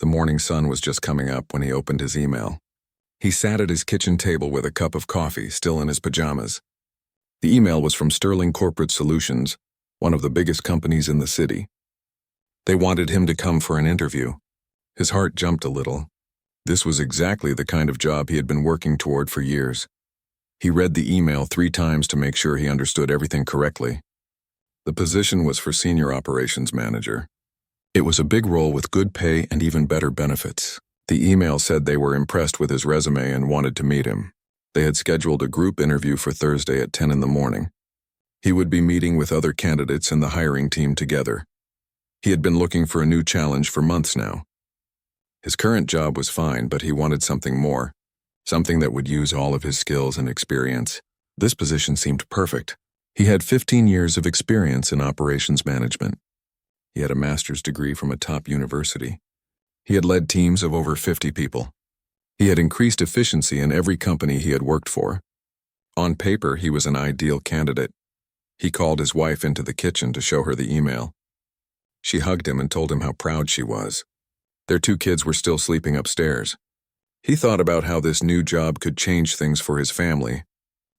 The morning sun was just coming up when he opened his email. He sat at his kitchen table with a cup of coffee, still in his pajamas. The email was from Sterling Corporate Solutions, one of the biggest companies in the city. They wanted him to come for an interview. His heart jumped a little. This was exactly the kind of job he had been working toward for years. He read the email 3 times to make sure he understood everything correctly. The position was for Senior Operations Manager. It was a big role with good pay and even better benefits. The email said they were impressed with his resume and wanted to meet him. They had scheduled a group interview for Thursday at 10 in the morning. He would be meeting with other candidates and the hiring team together. He had been looking for a new challenge for months now. His current job was fine, but he wanted something more, something that would use all of his skills and experience. This position seemed perfect. He had 15 years of experience in operations management. He had a master's degree from a top university. He had led teams of over 50 people. He had increased efficiency in every company he had worked for. On paper, he was an ideal candidate. He called his wife into the kitchen to show her the email. She hugged him and told him how proud she was. Their 2 kids were still sleeping upstairs. He thought about how this new job could change things for his family.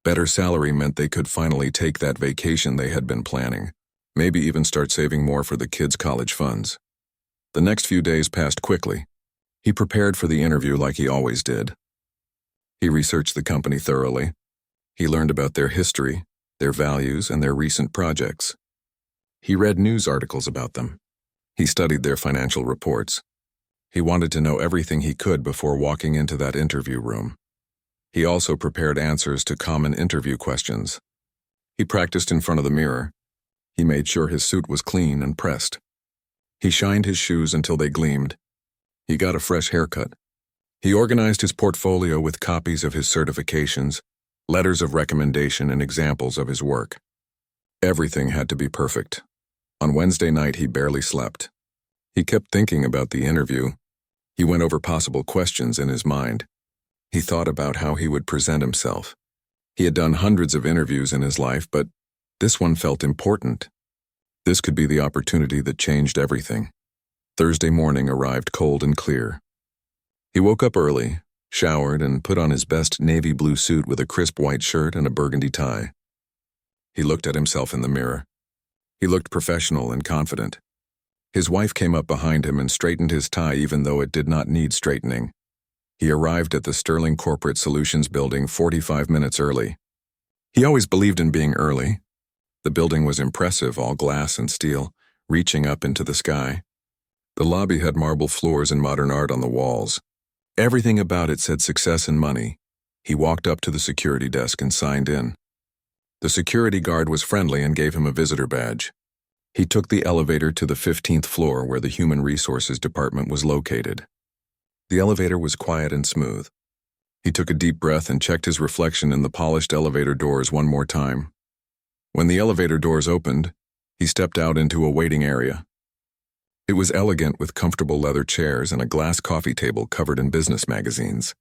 Better salary meant they could finally take that vacation they had been planning, maybe even start saving more for the kids' college funds. The next few days passed quickly. He prepared for the interview like he always did. He researched the company thoroughly. He learned about their history, their values, and their recent projects. He read news articles about them. He studied their financial reports. He wanted to know everything he could before walking into that interview room. He also prepared answers to common interview questions. He practiced in front of the mirror. He made sure his suit was clean and pressed. He shined his shoes until they gleamed. He got a fresh haircut. He organized his portfolio with copies of his certifications, letters of recommendation, and examples of his work. Everything had to be perfect. On Wednesday night, he barely slept. He kept thinking about the interview. He went over possible questions in his mind. He thought about how he would present himself. He had done hundreds of interviews in his life, but this one felt important. This could be the opportunity that changed everything. Thursday morning arrived cold and clear. He woke up early, showered, and put on his best navy blue suit with a crisp white shirt and a burgundy tie. He looked at himself in the mirror. He looked professional and confident. His wife came up behind him and straightened his tie even though it did not need straightening. He arrived at the Sterling Corporate Solutions building 45 minutes early. He always believed in being early. The building was impressive, all glass and steel, reaching up into the sky. The lobby had marble floors and modern art on the walls. Everything about it said success and money. He walked up to the security desk and signed in. The security guard was friendly and gave him a visitor badge. He took the elevator to the 15th floor where the Human Resources Department was located. The elevator was quiet and smooth. He took a deep breath and checked his reflection in the polished elevator doors one more time. When the elevator doors opened, he stepped out into a waiting area. It was elegant with comfortable leather chairs and a glass coffee table covered in business magazines.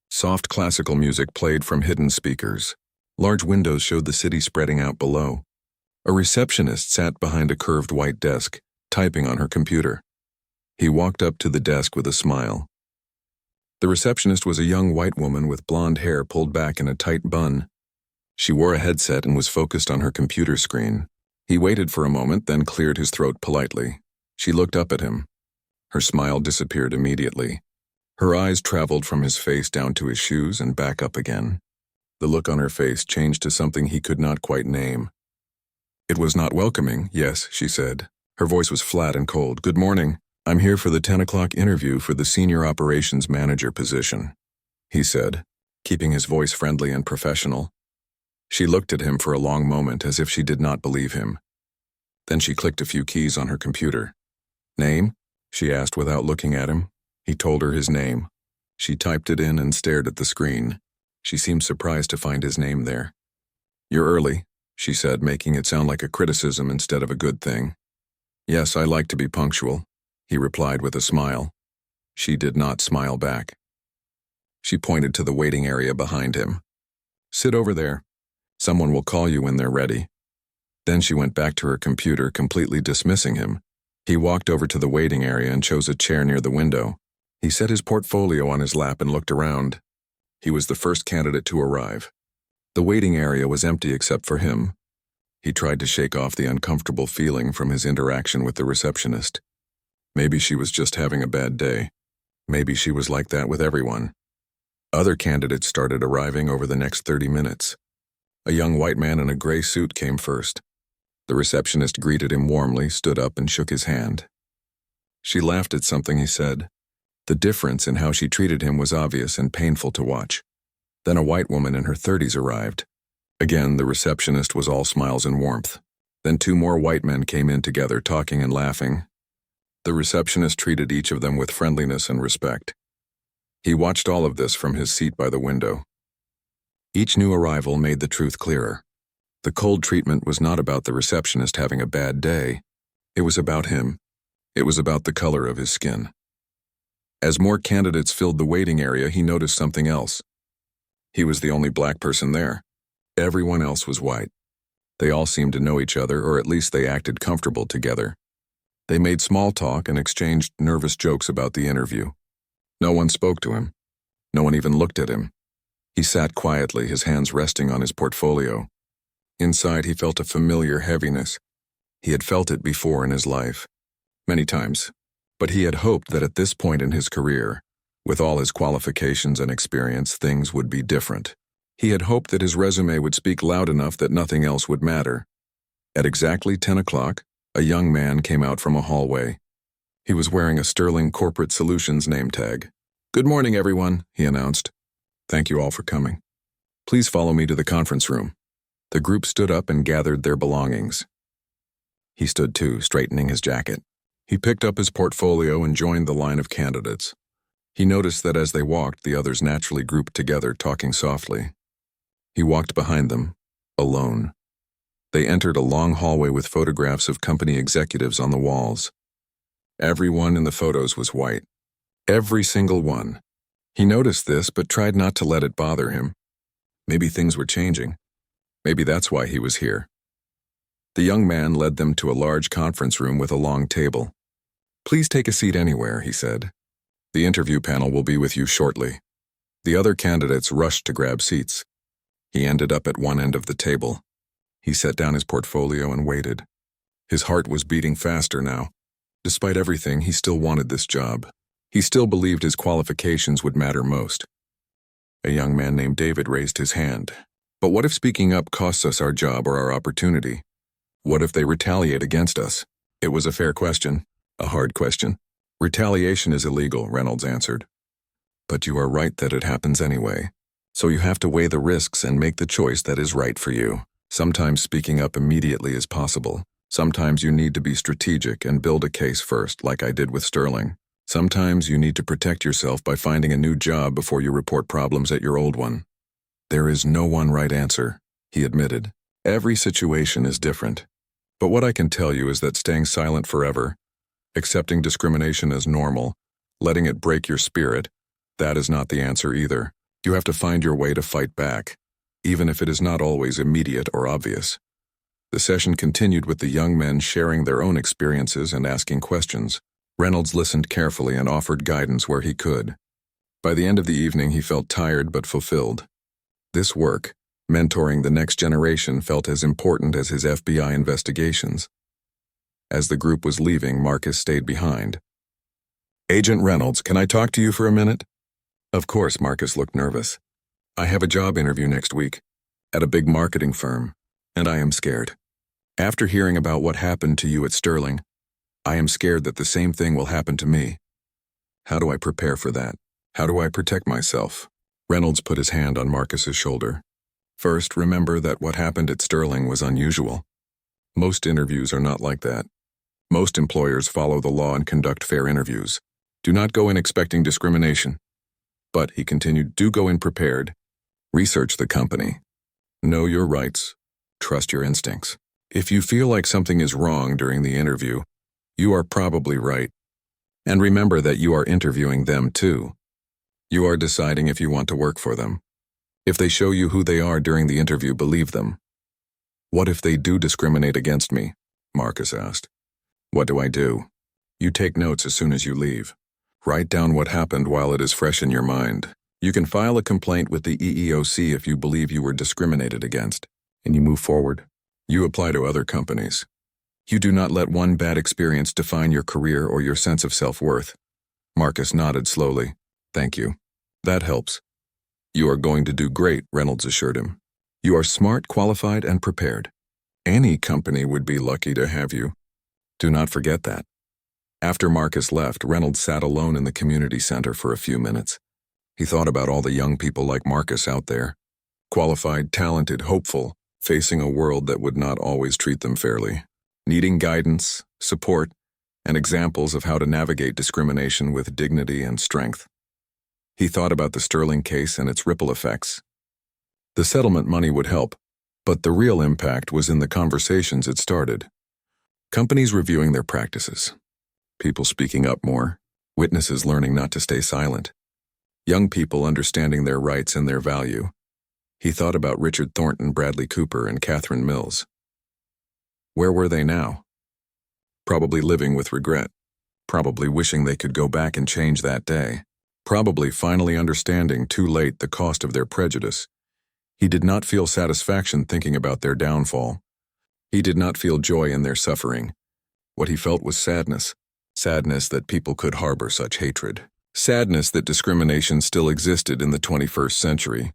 Soft classical music played from hidden speakers. Large windows showed the city spreading out below. A receptionist sat behind a curved white desk, typing on her computer. He walked up to the desk with a smile. The receptionist was a young white woman with blonde hair pulled back in a tight bun. She wore a headset and was focused on her computer screen. He waited for a moment, then cleared his throat politely. She looked up at him. Her smile disappeared immediately. Her eyes traveled from his face down to his shoes and back up again. The look on her face changed to something he could not quite name. It was not welcoming, yes, she said. Her voice was flat and cold. Good morning. I'm here for the 10 o'clock interview for the Senior Operations Manager position, he said, keeping his voice friendly and professional. She looked at him for a long moment as if she did not believe him. Then she clicked a few keys on her computer. Name? She asked without looking at him. He told her his name. She typed it in and stared at the screen. She seemed surprised to find his name there. You're early, she said, making it sound like a criticism instead of a good thing. Yes, I like to be punctual, he replied with a smile. She did not smile back. She pointed to the waiting area behind him. Sit over there. Someone will call you when they're ready. Then she went back to her computer, completely dismissing him. He walked over to the waiting area and chose a chair near the window. He set his portfolio on his lap and looked around. He was the first candidate to arrive. The waiting area was empty except for him. He tried to shake off the uncomfortable feeling from his interaction with the receptionist. Maybe she was just having a bad day. Maybe she was like that with everyone. Other candidates started arriving over the next 30 minutes. A young white man in a gray suit came first. The receptionist greeted him warmly, stood up, and shook his hand. She laughed at something he said. The difference in how she treated him was obvious and painful to watch. Then a white woman in her 30s arrived. Again, the receptionist was all smiles and warmth. Then 2 more white men came in together, talking and laughing. The receptionist treated each of them with friendliness and respect. He watched all of this from his seat by the window. Each new arrival made the truth clearer. The cold treatment was not about the receptionist having a bad day. It was about him. It was about the color of his skin. As more candidates filled the waiting area, he noticed something else. He was the only black person there. Everyone else was white. They all seemed to know each other, or at least they acted comfortable together. They made small talk and exchanged nervous jokes about the interview. No one spoke to him. No one even looked at him. He sat quietly, his hands resting on his portfolio. Inside, he felt a familiar heaviness. He had felt it before in his life, many times, but he had hoped that at this point in his career, with all his qualifications and experience, things would be different. He had hoped that his resume would speak loud enough that nothing else would matter. At exactly 10 o'clock, a young man came out from a hallway. He was wearing a Sterling Corporate Solutions name tag. "Good morning, everyone," he announced. "Thank you all for coming. Please follow me to the conference room." The group stood up and gathered their belongings. He stood too, straightening his jacket. He picked up his portfolio and joined the line of candidates. He noticed that as they walked, the others naturally grouped together, talking softly. He walked behind them, alone. They entered a long hallway with photographs of company executives on the walls. Everyone in the photos was white. Every single one. He noticed this, but tried not to let it bother him. Maybe things were changing. Maybe that's why he was here. The young man led them to a large conference room with a long table. "Please take a seat anywhere," he said. "The interview panel will be with you shortly." The other candidates rushed to grab seats. He ended up at one end of the table. He set down his portfolio and waited. His heart was beating faster now. Despite everything, he still wanted this job. He still believed his qualifications would matter most. A young man named David raised his hand. "But what if speaking up costs us our job or our opportunity? What if they retaliate against us?" It was a fair question, a hard question. "Retaliation is illegal," Reynolds answered. "But you are right that it happens anyway. So you have to weigh the risks and make the choice that is right for you. Sometimes speaking up immediately is possible. Sometimes you need to be strategic and build a case first, like I did with Sterling. Sometimes you need to protect yourself by finding a new job before you report problems at your old one." "There is no one right answer," he admitted. "Every situation is different. But what I can tell you is that staying silent forever, accepting discrimination as normal, letting it break your spirit, that is not the answer either. You have to find your way to fight back, even if it is not always immediate or obvious." The session continued with the young men sharing their own experiences and asking questions. Reynolds listened carefully and offered guidance where he could. By the end of the evening, he felt tired but fulfilled. This work, mentoring the next generation, felt as important as his FBI investigations. As the group was leaving, Marcus stayed behind. "Agent Reynolds, can I talk to you for a minute?" Of course, Marcus looked nervous. "I have a job interview next week, at a big marketing firm, and I am scared. After hearing about what happened to you at Sterling, I am scared that the same thing will happen to me. How do I prepare for that? How do I protect myself?" Reynolds put his hand on Marcus's shoulder. "First, remember that what happened at Sterling was unusual. Most interviews are not like that. Most employers follow the law and conduct fair interviews. Do not go in expecting discrimination. But," he continued, "do go in prepared. Research the company. Know your rights. Trust your instincts. If you feel like something is wrong during the interview, you are probably right. And remember that you are interviewing them too. You are deciding if you want to work for them. If they show you who they are during the interview, believe them." "What if they do discriminate against me?" Marcus asked. "What do I do?" You take notes as soon as you leave. Write down what happened while it is fresh in your mind. You can file a complaint with the EEOC if you believe you were discriminated against, and you move forward. You apply to other companies. You do not let one bad experience define your career or your sense of self-worth. Marcus nodded slowly. Thank you. That helps. You are going to do great, Reynolds assured him. You are smart, qualified, and prepared. Any company would be lucky to have you. Do not forget that. After Marcus left, Reynolds sat alone in the community center for a few minutes. He thought about all the young people like Marcus out there. Qualified, talented, hopeful, facing a world that would not always treat them fairly. Needing guidance, support, and examples of how to navigate discrimination with dignity and strength. He thought about the Sterling case and its ripple effects. The settlement money would help, but the real impact was in the conversations it started. Companies reviewing their practices. People speaking up more. Witnesses learning not to stay silent. Young people understanding their rights and their value. He thought about Richard Thornton, Bradley Cooper, and Catherine Mills. Where were they now? Probably living with regret. Probably wishing they could go back and change that day. Probably finally understanding too late the cost of their prejudice. He did not feel satisfaction thinking about their downfall. He did not feel joy in their suffering. What he felt was sadness. Sadness that people could harbor such hatred. Sadness that discrimination still existed in the 21st century.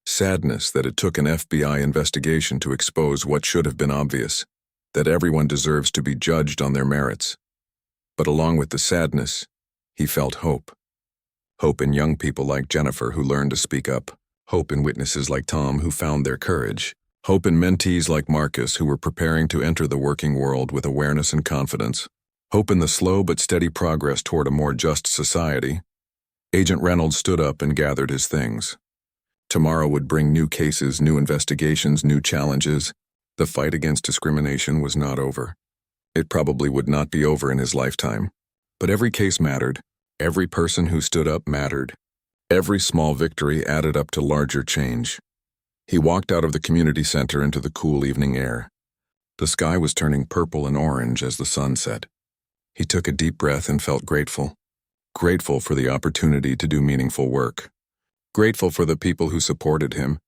Sadness that it took an FBI investigation to expose what should have been obvious, that everyone deserves to be judged on their merits. But along with the sadness, he felt hope. Hope in young people like Jennifer who learned to speak up. Hope in witnesses like Tom who found their courage. Hope in mentees like Marcus who were preparing to enter the working world with awareness and confidence. Hope in the slow but steady progress toward a more just society. Agent Reynolds stood up and gathered his things. Tomorrow would bring new cases, new investigations, new challenges. The fight against discrimination was not over. It probably would not be over in his lifetime. But every case mattered. Every person who stood up mattered. Every small victory added up to larger change. He walked out of the community center into the cool evening air. The sky was turning purple and orange as the sun set. He took a deep breath and felt grateful. Grateful for the opportunity to do meaningful work. Grateful for the people who supported him.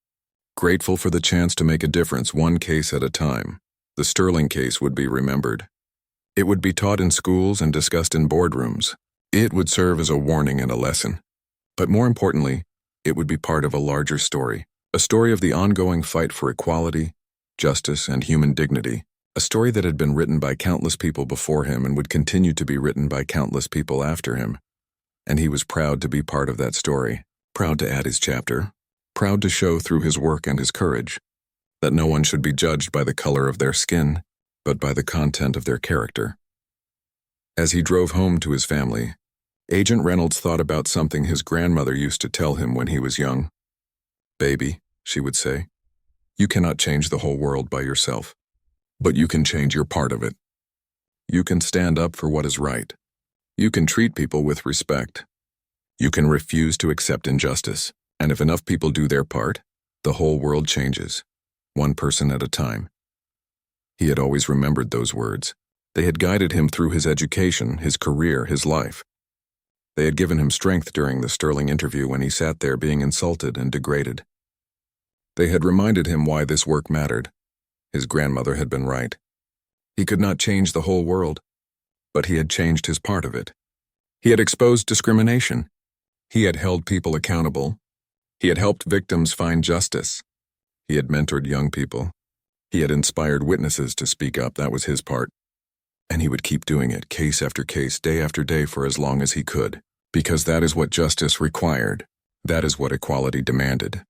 Grateful for the chance to make a difference one case at a time. The Sterling case would be remembered. It would be taught in schools and discussed in boardrooms. It would serve as a warning and a lesson. But more importantly, it would be part of a larger story. A story of the ongoing fight for equality, justice, and human dignity. A story that had been written by countless people before him and would continue to be written by countless people after him. And he was proud to be part of that story. Proud to add his chapter. Proud to show through his work and his courage that no one should be judged by the color of their skin, but by the content of their character. As he drove home to his family, Agent Reynolds thought about something his grandmother used to tell him when he was young. "Baby," she would say, "you cannot change the whole world by yourself, but you can change your part of it. You can stand up for what is right. You can treat people with respect. You can refuse to accept injustice, and if enough people do their part, the whole world changes, one person at a time." He had always remembered those words. They had guided him through his education, his career, his life. They had given him strength during the Sterling interview when he sat there being insulted and degraded. They had reminded him why this work mattered. His grandmother had been right. He could not change the whole world, but he had changed his part of it. He had exposed discrimination. He had held people accountable. He had helped victims find justice. He had mentored young people. He had inspired witnesses to speak up. That was his part. And he would keep doing it, case after case, day after day, for as long as he could. Because that is what justice required. That is what equality demanded.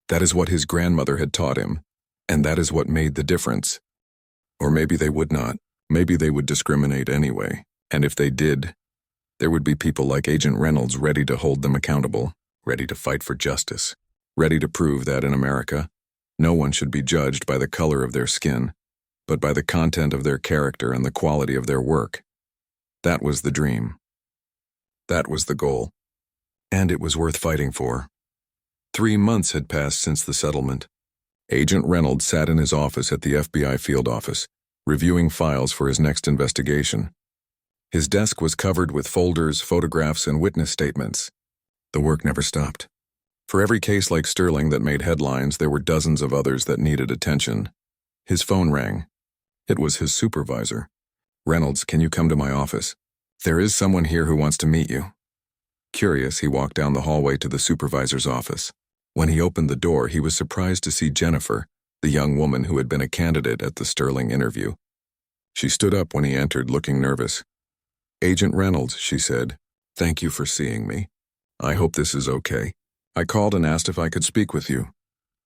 That is what his grandmother had taught him. And that is what made the difference. Or maybe they would not. Maybe they would discriminate anyway. And if they did, there would be people like Agent Reynolds ready to hold them accountable, ready to fight for justice, ready to prove that in America, no one should be judged by the color of their skin, but by the content of their character and the quality of their work. That was the dream. That was the goal. And it was worth fighting for. 3 months had passed since the settlement. Agent Reynolds sat in his office at the FBI field office, reviewing files for his next investigation. His desk was covered with folders, photographs, and witness statements. The work never stopped. For every case like Sterling that made headlines, there were dozens of others that needed attention. His phone rang. It was his supervisor. "Reynolds, can you come to my office? There is someone here who wants to meet you." Curious, he walked down the hallway to the supervisor's office. When he opened the door, he was surprised to see Jennifer, the young woman who had been a candidate at the Sterling interview. She stood up when he entered, looking nervous. "Agent Reynolds," she said, "thank you for seeing me. I hope this is okay. I called and asked if I could speak with you."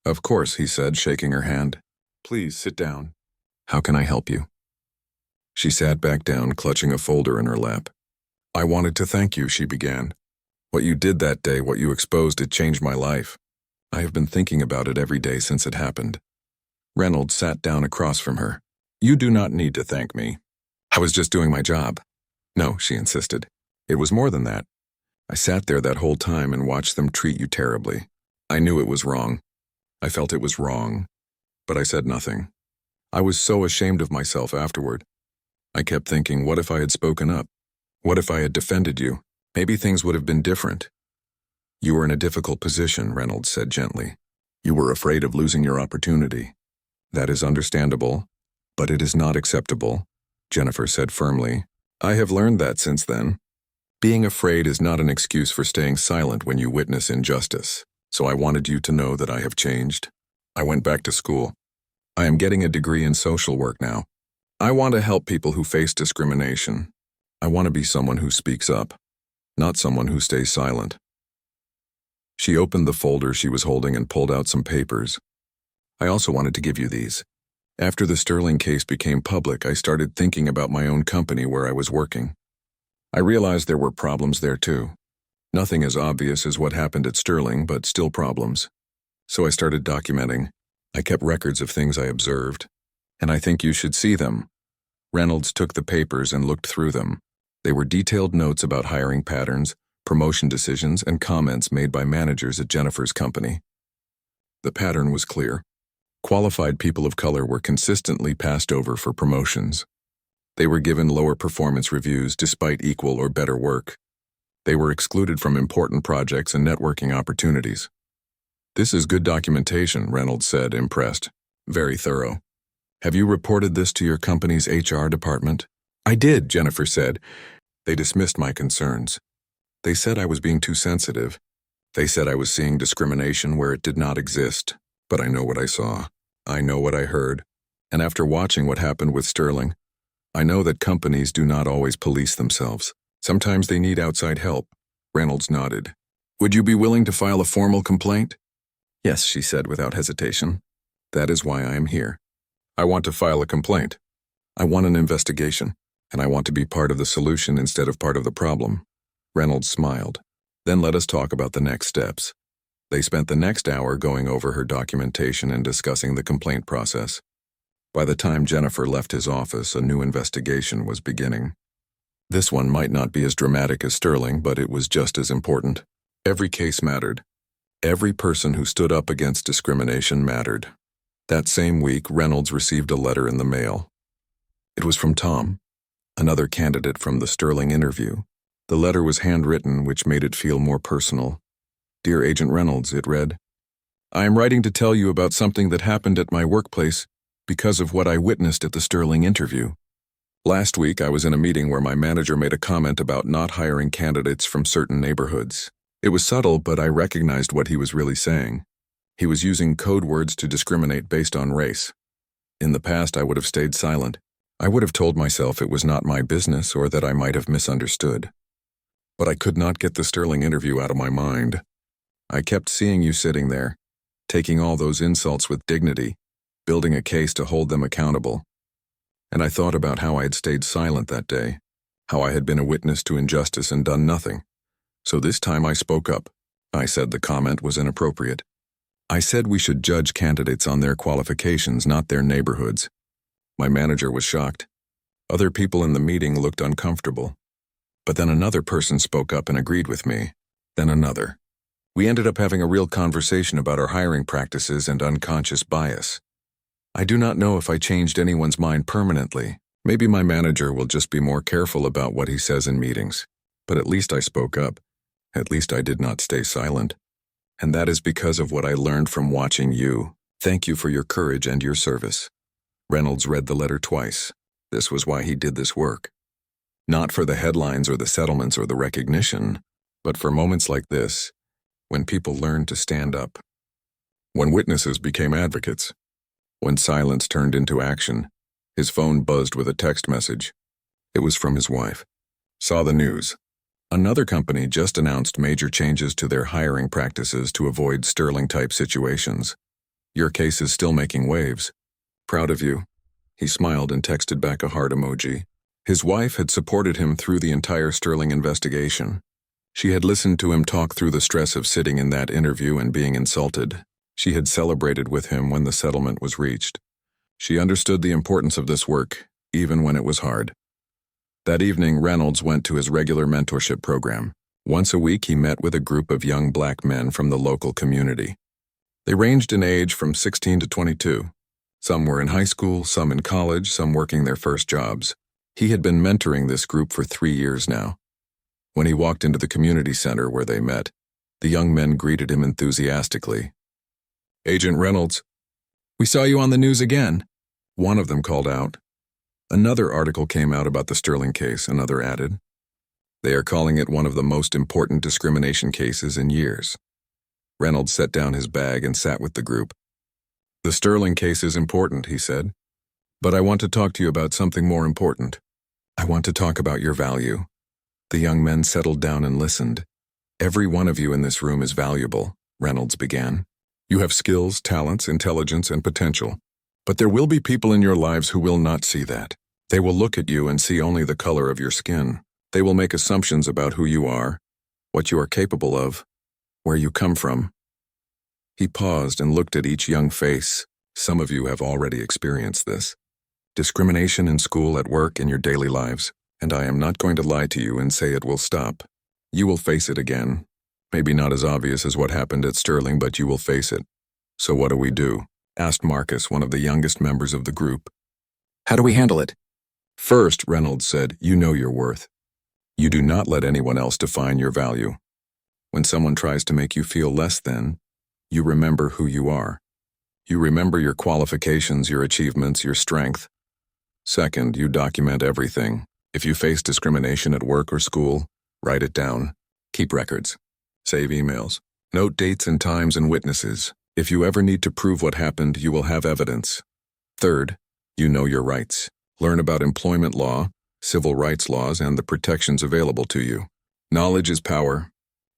"Of course," he said, shaking her hand. "Please sit down. How can I help you?" She sat back down, clutching a folder in her lap. "I wanted to thank you," she began. "What you did that day, what you exposed, it changed my life. I have been thinking about it every day since it happened." Reynolds sat down across from her. "You do not need to thank me. I was just doing my job." "No," she insisted. "It was more than that. I sat there that whole time and watched them treat you terribly. I knew it was wrong. I felt it was wrong. But I said nothing. I was so ashamed of myself afterward. I kept thinking, what if I had spoken up? What if I had defended you? Maybe things would have been different." "You were in a difficult position," Reynolds said gently. "You were afraid of losing your opportunity. That is understandable, but it is not acceptable," Jennifer said firmly. "I have learned that since then. Being afraid is not an excuse for staying silent when you witness injustice. So I wanted you to know that I have changed. I went back to school. I am getting a degree in social work now. I want to help people who face discrimination. I want to be someone who speaks up, not someone who stays silent." She opened the folder she was holding and pulled out some papers. "I also wanted to give you these. After the Sterling case became public, I started thinking about my own company where I was working. I realized there were problems there too. Nothing as obvious as what happened at Sterling, but still problems. So I started documenting. I kept records of things I observed. And I think you should see them." Reynolds took the papers and looked through them. They were detailed notes about hiring patterns, promotion decisions, and comments made by managers at Jennifer's company. The pattern was clear. Qualified people of color were consistently passed over for promotions. They were given lower performance reviews despite equal or better work. They were excluded from important projects and networking opportunities. "This is good documentation," Reynolds said, impressed. "Very thorough. Have you reported this to your company's HR department?" "I did," Jennifer said. "They dismissed my concerns. They said I was being too sensitive. They said I was seeing discrimination where it did not exist. But I know what I saw. I know what I heard. And after watching what happened with Sterling, I know that companies do not always police themselves. Sometimes they need outside help." Reynolds nodded. "Would you be willing to file a formal complaint?" "Yes," she said without hesitation. "That is why I am here. I want to file a complaint. I want an investigation, and I want to be part of the solution instead of part of the problem." Reynolds smiled. "Then let us talk about the next steps." They spent the next hour going over her documentation and discussing the complaint process. By the time Jennifer left his office, a new investigation was beginning. This one might not be as dramatic as Sterling, but it was just as important. Every case mattered. Every person who stood up against discrimination mattered. That same week, Reynolds received a letter in the mail. It was from Tom, another candidate from the Sterling interview. The letter was handwritten, which made it feel more personal. "Dear Agent Reynolds," it read, "I am writing to tell you about something that happened at my workplace because of what I witnessed at the Sterling interview. Last week, I was in a meeting where my manager made a comment about not hiring candidates from certain neighborhoods. It was subtle, but I recognized what he was really saying. He was using code words to discriminate based on race. In the past, I would have stayed silent. I would have told myself it was not my business or that I might have misunderstood. But I could not get the Sterling interview out of my mind. I kept seeing you sitting there, taking all those insults with dignity, building a case to hold them accountable. And I thought about how I had stayed silent that day, how I had been a witness to injustice and done nothing. So this time I spoke up. I said the comment was inappropriate. I said we should judge candidates on their qualifications, not their neighborhoods. My manager was shocked. Other people in the meeting looked uncomfortable. But then another person spoke up and agreed with me. Then another. We ended up having a real conversation about our hiring practices and unconscious bias. I do not know if I changed anyone's mind permanently, Maybe my manager will just be more careful about what he says in meetings. But at least I spoke up. At least I did not stay silent. And that is because of what I learned from watching you. Thank you for your courage and your service. Reynolds read the letter twice. This was why he did this work. Not for the headlines or the settlements or the recognition, but for moments like this, when people learned to stand up. When witnesses became advocates. When silence turned into action. His phone buzzed with a text message. It was from his wife. Saw the news. Another company just announced major changes to their hiring practices to avoid Sterling-type situations. Your case is still making waves. Proud of you. He smiled and texted back a heart emoji. His wife had supported him through the entire Sterling investigation. She had listened to him talk through the stress of sitting in that interview and being insulted. She had celebrated with him when the settlement was reached. She understood the importance of this work, even when it was hard. That evening, Reynolds went to his regular mentorship program. Once a week, he met with a group of young black men from the local community. They ranged in age from 16 to 22. Some were in high school, some in college, some working their first jobs. He had been mentoring this group for 3 years now. When he walked into the community center where they met, the young men greeted him enthusiastically. "Agent Reynolds, we saw you on the news again," one of them called out. Another article came out about the Sterling case, another added. They are calling it one of the most important discrimination cases in years. Reynolds set down his bag and sat with the group. "The Sterling case is important," he said. "But I want to talk to you about something more important. I want to talk about your value." The young men settled down and listened. "Every one of you in this room is valuable," Reynolds began. "You have skills, talents, intelligence, and potential. But there will be people in your lives who will not see that. They will look at you and see only the color of your skin. They will make assumptions about who you are, what you are capable of, where you come from." He paused and looked at each young face. Some of you have already experienced this. Discrimination in school, at work, in your daily lives. And I am not going to lie to you and say it will stop. You will face it again. Maybe not as obvious as what happened at Sterling, but you will face it. "So what do we do?" asked Marcus, one of the youngest members of the group. "How do we handle it?" "First," Reynolds said, "you know your worth. You do not let anyone else define your value. When someone tries to make you feel less than, you remember who you are. You remember your qualifications, your achievements, your strength. Second, you document everything. If you face discrimination at work or school, write it down. Keep records. Save emails. Note dates and times and witnesses. If you ever need to prove what happened, you will have evidence. Third, you know your rights. Learn about employment law, civil rights laws, and the protections available to you. Knowledge is power.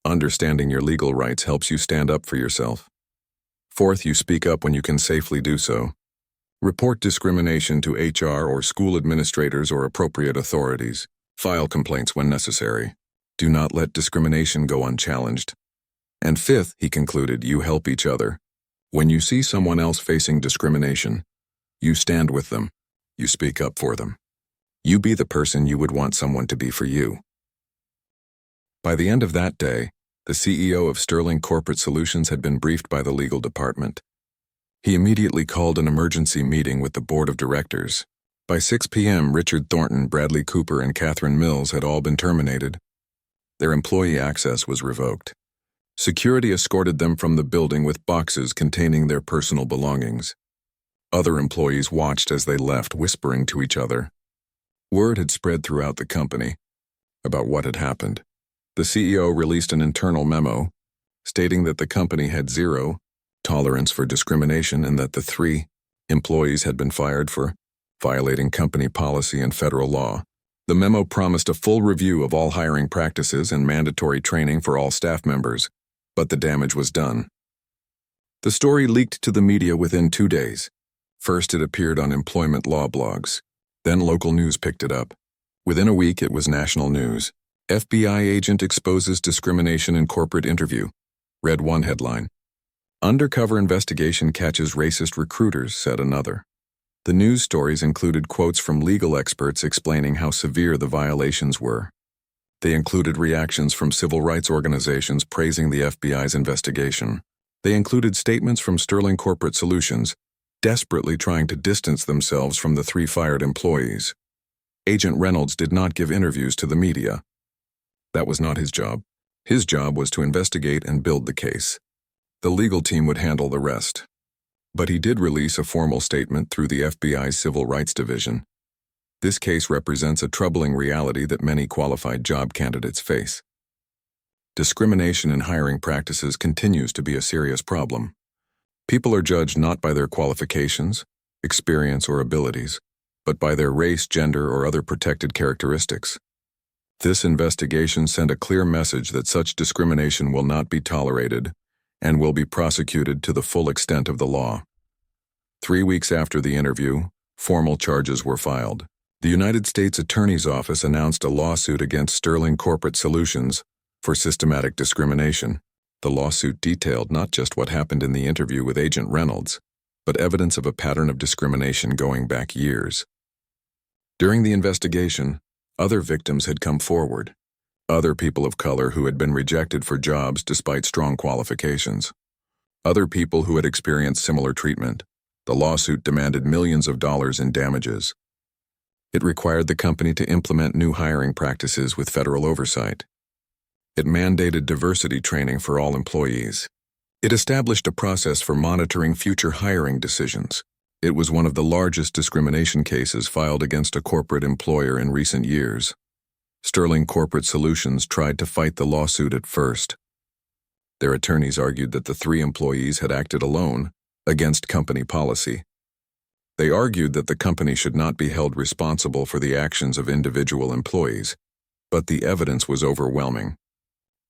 Understanding your legal rights helps you stand up for yourself. Fourth, you speak up when you can safely do so. Report discrimination to HR or school administrators or appropriate authorities. File complaints when necessary. Do not let discrimination go unchallenged. And fifth, he concluded, you help each other. When you see someone else facing discrimination, you stand with them. You speak up for them. You be the person you would want someone to be for you. By the end of that day, the CEO of Sterling Corporate Solutions had been briefed by the legal department. He immediately called an emergency meeting with the board of directors. By 6 p.m., Richard Thornton, Bradley Cooper, and Catherine Mills had all been terminated. Their employee access was revoked. Security escorted them from the building with boxes containing their personal belongings. Other employees watched as they left, whispering to each other. Word had spread throughout the company about what had happened. The CEO released an internal memo stating that the company had zero tolerance for discrimination and that the 3 employees had been fired for violating company policy and federal law. The memo promised a full review of all hiring practices and mandatory training for all staff members, but the damage was done. The story leaked to the media within 2 days. First, it appeared on employment law blogs. Then local news picked it up. Within a week, it was national news. FBI agent exposes discrimination in corporate interview. Read one headline. Undercover investigation catches racist recruiters, said another. The news stories included quotes from legal experts explaining how severe the violations were. They included reactions from civil rights organizations praising the FBI's investigation. They included statements from Sterling Corporate Solutions, desperately trying to distance themselves from the 3 fired employees. Agent Reynolds did not give interviews to the media. That was not his job. His job was to investigate and build the case. The legal team would handle the rest. But he did release a formal statement through the FBI's Civil Rights Division. This case represents a troubling reality that many qualified job candidates face. Discrimination in hiring practices continues to be a serious problem. People are judged not by their qualifications, experience, or abilities, but by their race, gender, or other protected characteristics. This investigation sent a clear message that such discrimination will not be tolerated and will be prosecuted to the full extent of the law. 3 weeks after the interview, formal charges were filed. The United States Attorney's Office announced a lawsuit against Sterling Corporate Solutions for systematic discrimination. The lawsuit detailed not just what happened in the interview with Agent Reynolds, but evidence of a pattern of discrimination going back years. During the investigation, other victims had come forward, other people of color who had been rejected for jobs despite strong qualifications, other people who had experienced similar treatment. The lawsuit demanded millions of dollars in damages. It required the company to implement new hiring practices with federal oversight. It mandated diversity training for all employees. It established a process for monitoring future hiring decisions. It was one of the largest discrimination cases filed against a corporate employer in recent years. Sterling Corporate Solutions tried to fight the lawsuit at first. Their attorneys argued that the 3 employees had acted alone, against company policy. They argued that the company should not be held responsible for the actions of individual employees, but the evidence was overwhelming.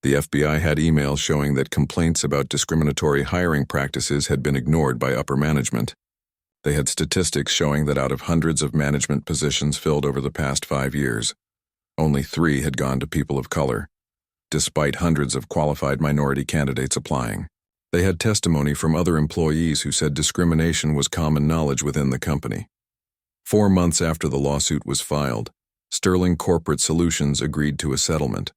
The FBI had emails showing that complaints about discriminatory hiring practices had been ignored by upper management. They had statistics showing that out of hundreds of management positions filled over the past 5 years, only 3 had gone to people of color, despite hundreds of qualified minority candidates applying. They had testimony from other employees who said discrimination was common knowledge within the company. 4 months after the lawsuit was filed, Sterling Corporate Solutions agreed to a settlement.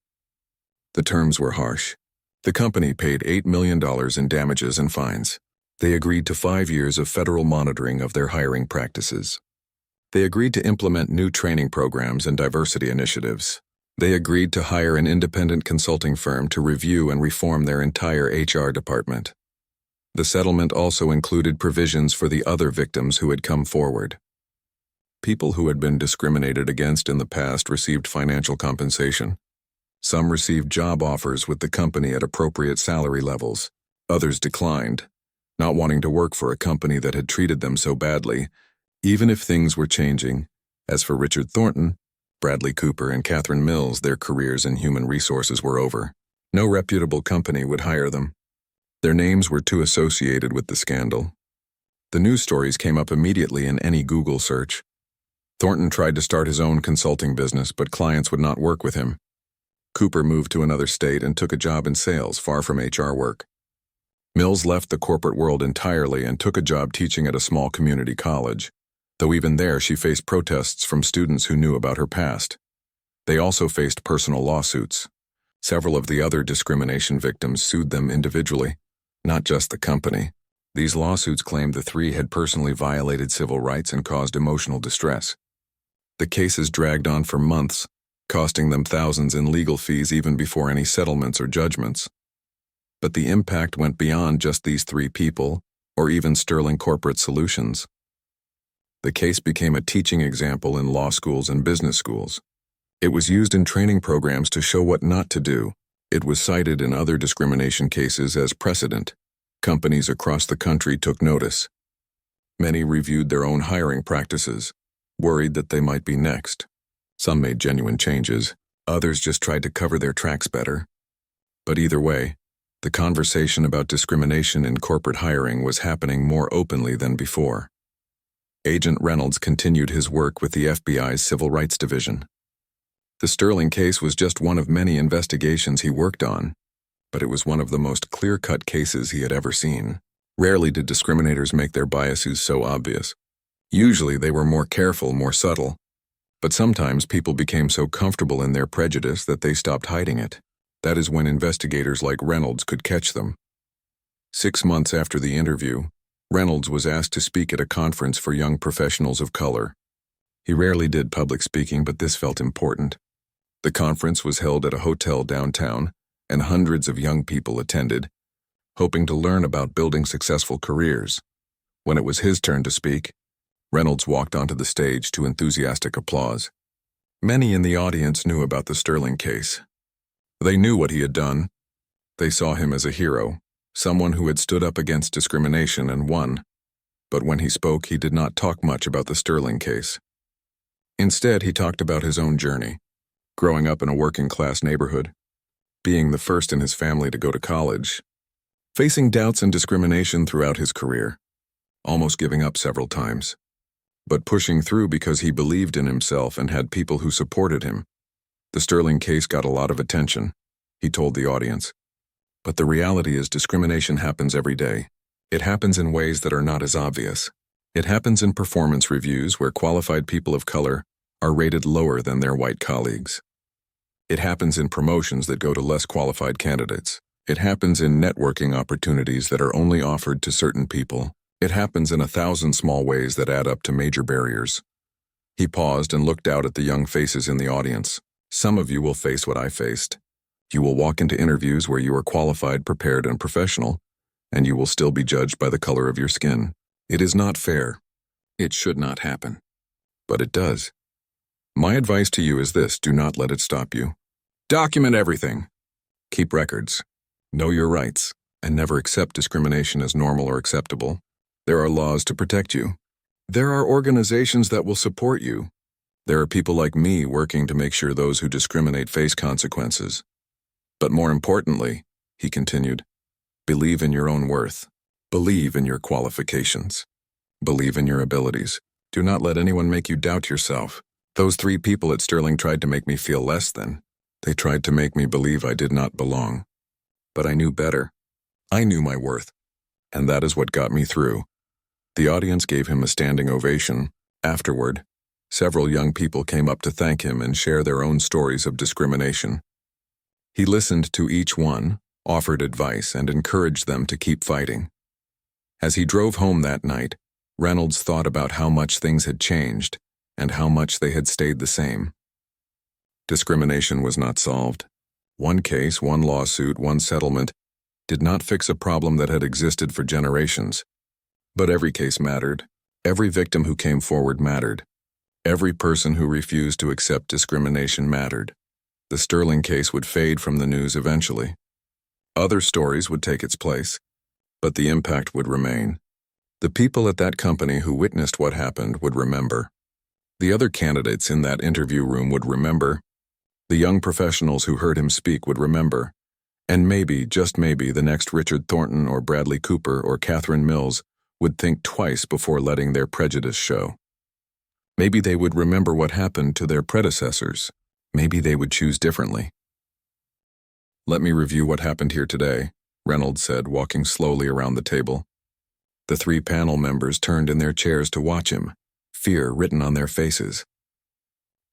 The terms were harsh. The company paid $8 million in damages and fines. They agreed to 5 years of federal monitoring of their hiring practices. They agreed to implement new training programs and diversity initiatives. They agreed to hire an independent consulting firm to review and reform their entire HR department. The settlement also included provisions for the other victims who had come forward. People who had been discriminated against in the past received financial compensation. Some received job offers with the company at appropriate salary levels. Others declined, not wanting to work for a company that had treated them so badly, even if things were changing. As for Richard Thornton, Bradley Cooper, and Catherine Mills, their careers in human resources were over. No reputable company would hire them. Their names were too associated with the scandal. The news stories came up immediately in any Google search. Thornton tried to start his own consulting business, but clients would not work with him. Cooper moved to another state and took a job in sales, far from HR work. Mills left the corporate world entirely and took a job teaching at a small community college, though even there she faced protests from students who knew about her past. They also faced personal lawsuits. Several of the other discrimination victims sued them individually, not just the company. These lawsuits claimed the 3 had personally violated civil rights and caused emotional distress. The cases dragged on for months, costing them thousands in legal fees even before any settlements or judgments. But the impact went beyond just these 3 people, or even Sterling Corporate Solutions. The case became a teaching example in law schools and business schools. It was used in training programs to show what not to do. It was cited in other discrimination cases as precedent. Companies across the country took notice. Many reviewed their own hiring practices, worried that they might be next. Some made genuine changes, others just tried to cover their tracks better. But either way, the conversation about discrimination in corporate hiring was happening more openly than before. Agent Reynolds continued his work with the FBI's Civil Rights Division. The Sterling case was just one of many investigations he worked on, but it was one of the most clear-cut cases he had ever seen. Rarely did discriminators make their biases so obvious. Usually they were more careful, more subtle. But sometimes people became so comfortable in their prejudice that they stopped hiding it. That is when investigators like Reynolds could catch them. 6 months after the interview, Reynolds was asked to speak at a conference for young professionals of color. He rarely did public speaking, but this felt important. The conference was held at a hotel downtown, and hundreds of young people attended, hoping to learn about building successful careers. When it was his turn to speak, Reynolds walked onto the stage to enthusiastic applause. Many in the audience knew about the Sterling case. They knew what he had done. They saw him as a hero, someone who had stood up against discrimination and won. But when he spoke, he did not talk much about the Sterling case. Instead, he talked about his own journey, growing up in a working-class neighborhood, being the first in his family to go to college, facing doubts and discrimination throughout his career, almost giving up several times, but pushing through because he believed in himself and had people who supported him. The Sterling case got a lot of attention, he told the audience. But the reality is discrimination happens every day. It happens in ways that are not as obvious. It happens in performance reviews where qualified people of color are rated lower than their white colleagues. It happens in promotions that go to less qualified candidates. It happens in networking opportunities that are only offered to certain people. It happens in 1,000 small ways that add up to major barriers. He paused and looked out at the young faces in the audience. Some of you will face what I faced. You will walk into interviews where you are qualified, prepared, and professional, and you will still be judged by the color of your skin. It is not fair. It should not happen. But it does. My advice to you is this: do not let it stop you. Document everything. Keep records. Know your rights, and never accept discrimination as normal or acceptable. There are laws to protect you. There are organizations that will support you. There are people like me working to make sure those who discriminate face consequences. But more importantly, he continued, believe in your own worth. Believe in your qualifications. Believe in your abilities. Do not let anyone make you doubt yourself. Those 3 people at Sterling tried to make me feel less than. They tried to make me believe I did not belong. But I knew better. I knew my worth. And that is what got me through. The audience gave him a standing ovation. Afterward, several young people came up to thank him and share their own stories of discrimination. He listened to each one, offered advice, and encouraged them to keep fighting. As he drove home that night, Reynolds thought about how much things had changed and how much they had stayed the same. Discrimination was not solved. One case, one lawsuit, one settlement did not fix a problem that had existed for generations. But every case mattered. Every victim who came forward mattered. Every person who refused to accept discrimination mattered. The Sterling case would fade from the news eventually. Other stories would take its place, but the impact would remain. The people at that company who witnessed what happened would remember. The other candidates in that interview room would remember. The young professionals who heard him speak would remember. And maybe, just maybe, the next Richard Thornton or Bradley Cooper or Catherine Mills would think twice before letting their prejudice show. Maybe they would remember what happened to their predecessors. Maybe they would choose differently. Let me review what happened here today, Reynolds said, walking slowly around the table. The 3 panel members turned in their chairs to watch him, fear written on their faces.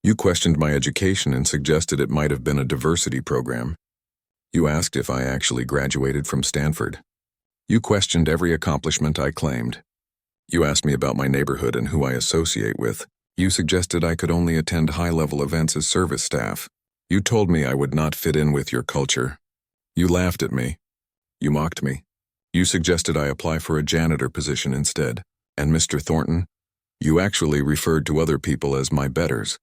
You questioned my education and suggested it might have been a diversity program. You asked if I actually graduated from Stanford. You questioned every accomplishment I claimed. You asked me about my neighborhood and who I associate with. You suggested I could only attend high-level events as service staff. You told me I would not fit in with your culture. You laughed at me. You mocked me. You suggested I apply for a janitor position instead. And Mr. Thornton, you actually referred to other people as my betters.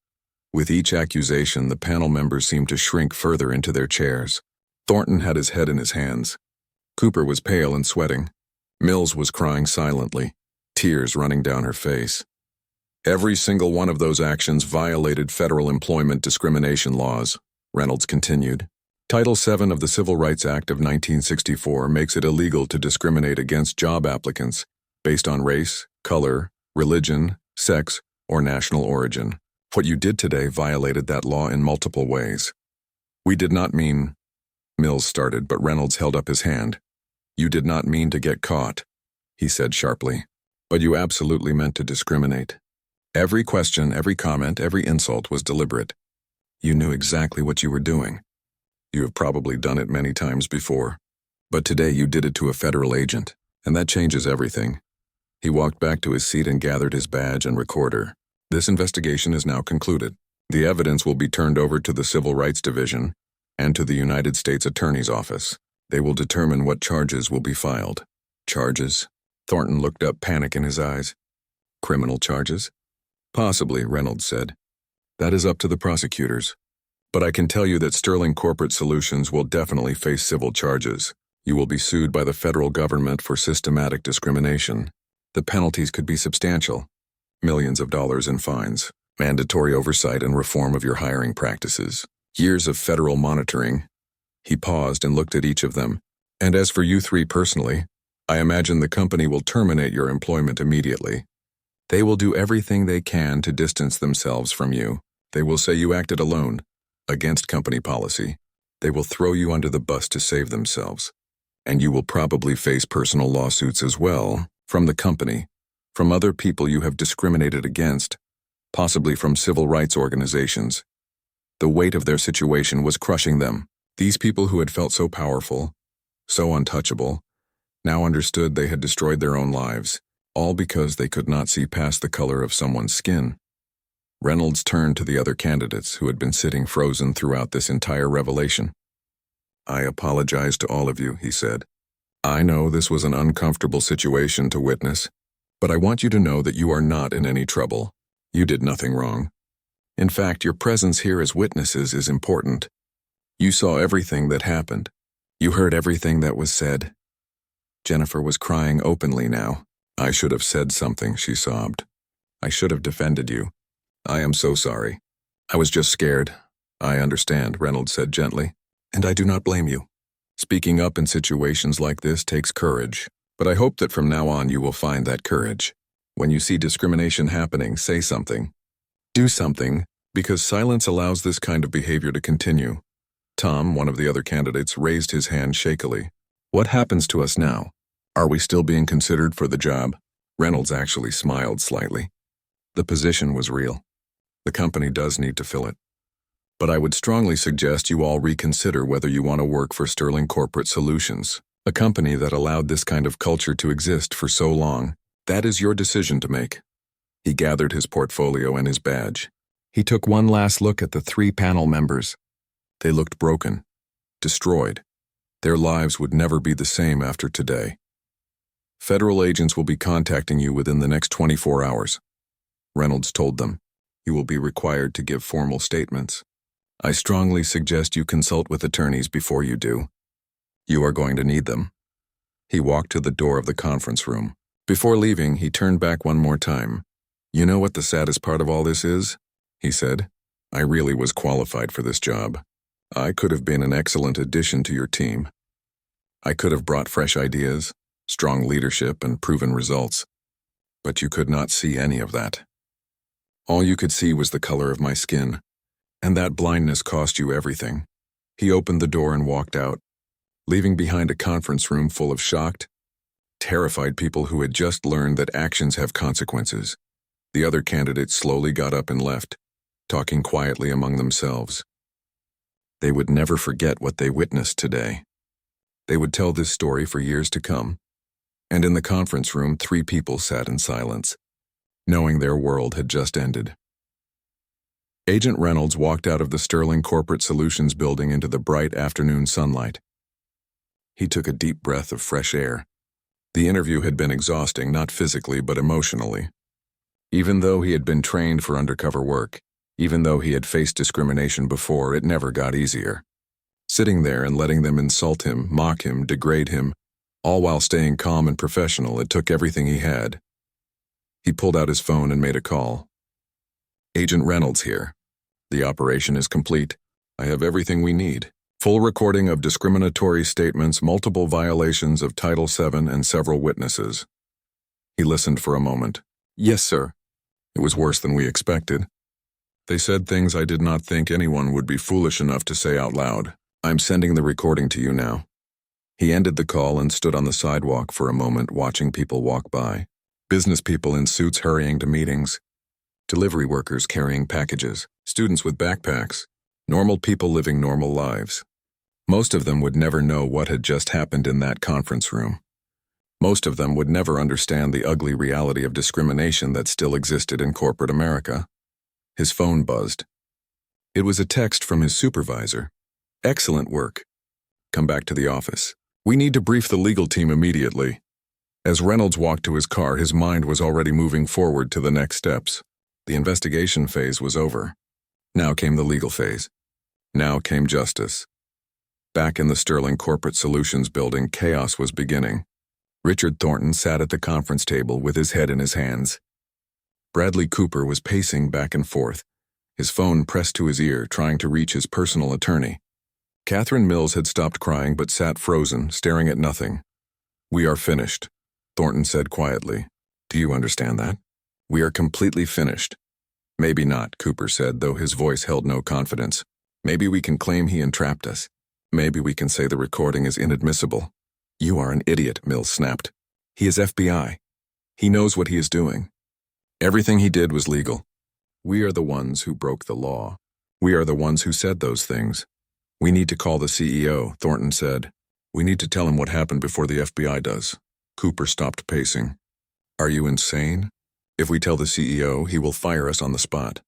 With each accusation, the panel members seemed to shrink further into their chairs. Thornton had his head in his hands. Cooper was pale and sweating. Mills was crying silently, tears running down her face. Every single one of those actions violated federal employment discrimination laws, Reynolds continued. Title VII of the Civil Rights Act of 1964 makes it illegal to discriminate against job applicants based on race, color, religion, sex, or national origin. What you did today violated that law in multiple ways. We did not mean, Mills started, but Reynolds held up his hand. You did not mean to get caught, he said sharply, but you absolutely meant to discriminate. Every question, every comment, every insult was deliberate. You knew exactly what you were doing. You have probably done it many times before, but today you did it to a federal agent, and that changes everything. He walked back to his seat and gathered his badge and recorder. This investigation is now concluded. The evidence will be turned over to the Civil Rights Division and to the United States Attorney's Office. They will determine what charges will be filed. Charges? Thornton looked up, panic in his eyes. Criminal charges? Possibly, Reynolds said. That is up to the prosecutors. But I can tell you that Sterling Corporate Solutions will definitely face civil charges. You will be sued by the federal government for systematic discrimination. The penalties could be substantial. Millions of dollars in fines, mandatory oversight and reform of your hiring practices, years of federal monitoring. He paused and looked at each of them. And as for you three personally, I imagine the company will terminate your employment immediately. They will do everything they can to distance themselves from you. They will say you acted alone, against company policy. They will throw you under the bus to save themselves. And you will probably face personal lawsuits as well, from the company, from other people you have discriminated against, possibly from civil rights organizations. The weight of their situation was crushing them. These people who had felt so powerful, so untouchable, now understood they had destroyed their own lives, all because they could not see past the color of someone's skin. Reynolds turned to the other candidates who had been sitting frozen throughout this entire revelation. I apologize to all of you, he said. I know this was an uncomfortable situation to witness, but I want you to know that you are not in any trouble. You did nothing wrong. In fact, your presence here as witnesses is important. You saw everything that happened. You heard everything that was said. Jennifer was crying openly now. I should have said something, she sobbed. I should have defended you. I am so sorry. I was just scared. I understand, Reynolds said gently. And I do not blame you. Speaking up in situations like this takes courage, but I hope that from now on you will find that courage. When you see discrimination happening, say something. Do something, because silence allows this kind of behavior to continue. Tom, one of the other candidates, raised his hand shakily. What happens to us now? Are we still being considered for the job? Reynolds actually smiled slightly. The position was real. The company does need to fill it. But I would strongly suggest you all reconsider whether you want to work for Sterling Corporate Solutions, a company that allowed this kind of culture to exist for so long. That is your decision to make. He gathered his portfolio and his badge. He took one last look at the 3 panel members. They looked broken, destroyed. Their lives would never be the same after today. Federal agents will be contacting you within the next 24 hours. Reynolds told them. You will be required to give formal statements. I strongly suggest you consult with attorneys before you do. You are going to need them. He walked to the door of the conference room. Before leaving, he turned back one more time. You know what the saddest part of all this is? He said. I really was qualified for this job. I could have been an excellent addition to your team. I could have brought fresh ideas, strong leadership, and proven results. But you could not see any of that. All you could see was the color of my skin. And that blindness cost you everything. He opened the door and walked out, leaving behind a conference room full of shocked, terrified people who had just learned that actions have consequences. The other candidates slowly got up and left, talking quietly among themselves. They would never forget what they witnessed today. They would tell this story for years to come. And in the conference room, 3 people sat in silence, knowing their world had just ended. Agent Reynolds walked out of the Sterling Corporate Solutions building into the bright afternoon sunlight. He took a deep breath of fresh air. The interview had been exhausting, not physically but emotionally. Even though he had been trained for undercover work, even though he had faced discrimination before, it never got easier. Sitting there and letting them insult him, mock him, degrade him, all while staying calm and professional, it took everything he had. He pulled out his phone and made a call. Agent Reynolds here. The operation is complete. I have everything we need. Full recording of discriminatory statements, multiple violations of Title VII, and several witnesses. He listened for a moment. Yes, sir. It was worse than we expected. They said things I did not think anyone would be foolish enough to say out loud. I'm sending the recording to you now. He ended the call and stood on the sidewalk for a moment, watching people walk by. Business people in suits hurrying to meetings. Delivery workers carrying packages. Students with backpacks. Normal people living normal lives. Most of them would never know what had just happened in that conference room. Most of them would never understand the ugly reality of discrimination that still existed in corporate America. His phone buzzed. It was a text from his supervisor. "Excellent work. Come back to the office. We need to brief the legal team immediately." As Reynolds walked to his car, his mind was already moving forward to the next steps. The investigation phase was over. Now came the legal phase. Now came justice. Back in the Sterling Corporate Solutions building, chaos was beginning. Richard Thornton sat at the conference table with his head in his hands. Bradley Cooper was pacing back and forth, his phone pressed to his ear, trying to reach his personal attorney. Catherine Mills had stopped crying but sat frozen, staring at nothing. "We are finished," Thornton said quietly. "Do you understand that? We are completely finished." "Maybe not," Cooper said, though his voice held no confidence. "Maybe we can claim he entrapped us. Maybe we can say the recording is inadmissible." "You are an idiot," Mills snapped. "He is FBI. He knows what he is doing. Everything he did was legal. We are the ones who broke the law. We are the ones who said those things. We need to call the CEO," Thornton said. "We need to tell him what happened before the FBI does." Cooper stopped pacing. "Are you insane? If we tell the CEO, he will fire us on the spot."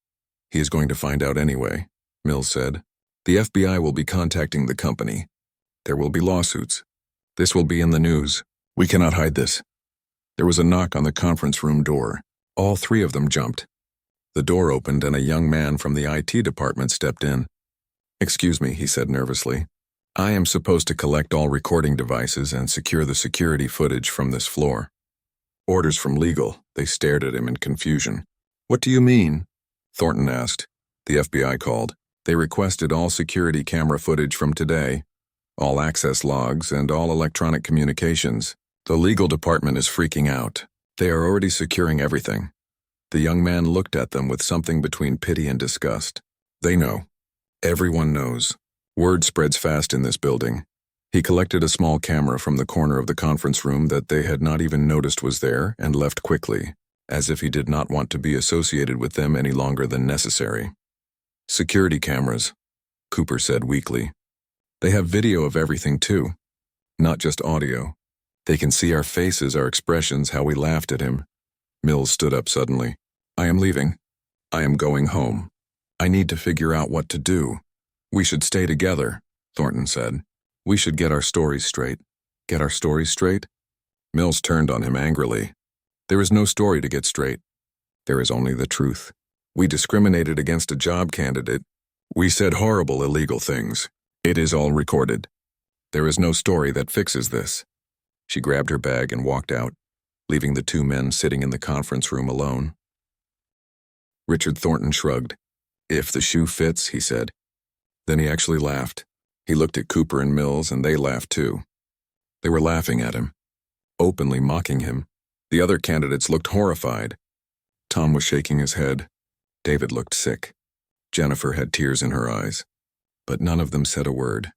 "He is going to find out anyway," Mills said. "The FBI will be contacting the company. There will be lawsuits. This will be in the news. We cannot hide this." There was a knock on the conference room door. All three of them jumped. The door opened and a young man from the IT department stepped in. "Excuse me," he said nervously. "I am supposed to collect all recording devices and secure the security footage from this floor." "Orders from legal." They stared at him in confusion. "What do you mean?" Thornton asked. "The FBI called. They requested all security camera footage from today, all access logs, and all electronic communications. The legal department is freaking out. They are already securing everything." The young man looked at them with something between pity and disgust. "They know. Everyone knows. Word spreads fast in this building." He collected a small camera from the corner of the conference room that they had not even noticed was there and left quickly, as if he did not want to be associated with them any longer than necessary. "Security cameras," Cooper said weakly. "They have video of everything too, not just audio. They can see our faces, our expressions, how we laughed at him." Mills stood up suddenly. "I am leaving. I am going home. I need to figure out what to do." "We should stay together," Thornton said. "We should get our stories straight." "Get our stories straight?" Mills turned on him angrily. "There is no story to get straight. There is only the truth. We discriminated against a job candidate. We said horrible, illegal things. It is all recorded. There is no story that fixes this." She grabbed her bag and walked out, leaving the two men sitting in the conference room alone. Richard Thornton shrugged. "If the shoe fits," he said. Then he actually laughed. He looked at Cooper and Mills, and they laughed too. They were laughing at him, openly mocking him. The other candidates looked horrified. Tom was shaking his head. David looked sick. Jennifer had tears in her eyes. But none of them said a word.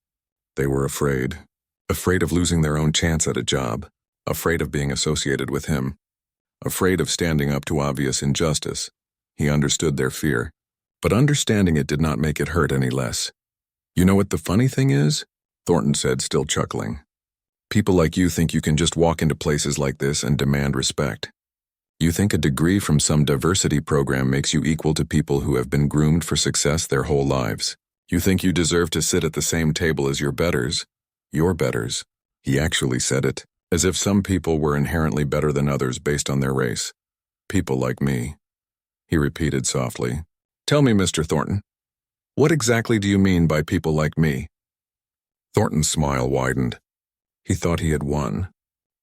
They were afraid. Afraid of losing their own chance at a job. Afraid of being associated with him. Afraid of standing up to obvious injustice. He understood their fear. But understanding it did not make it hurt any less. "You know what the funny thing is?" Thornton said, still chuckling. "People like you think you can just walk into places like this and demand respect. You think a degree from some diversity program makes you equal to people who have been groomed for success their whole lives. You think you deserve to sit at the same table as your betters. Your betters." He actually said it, as if some people were inherently better than others based on their race. "People like me." He repeated softly. "Tell me, Mr. Thornton, what exactly do you mean by people like me?" Thornton's smile widened. He thought he had won.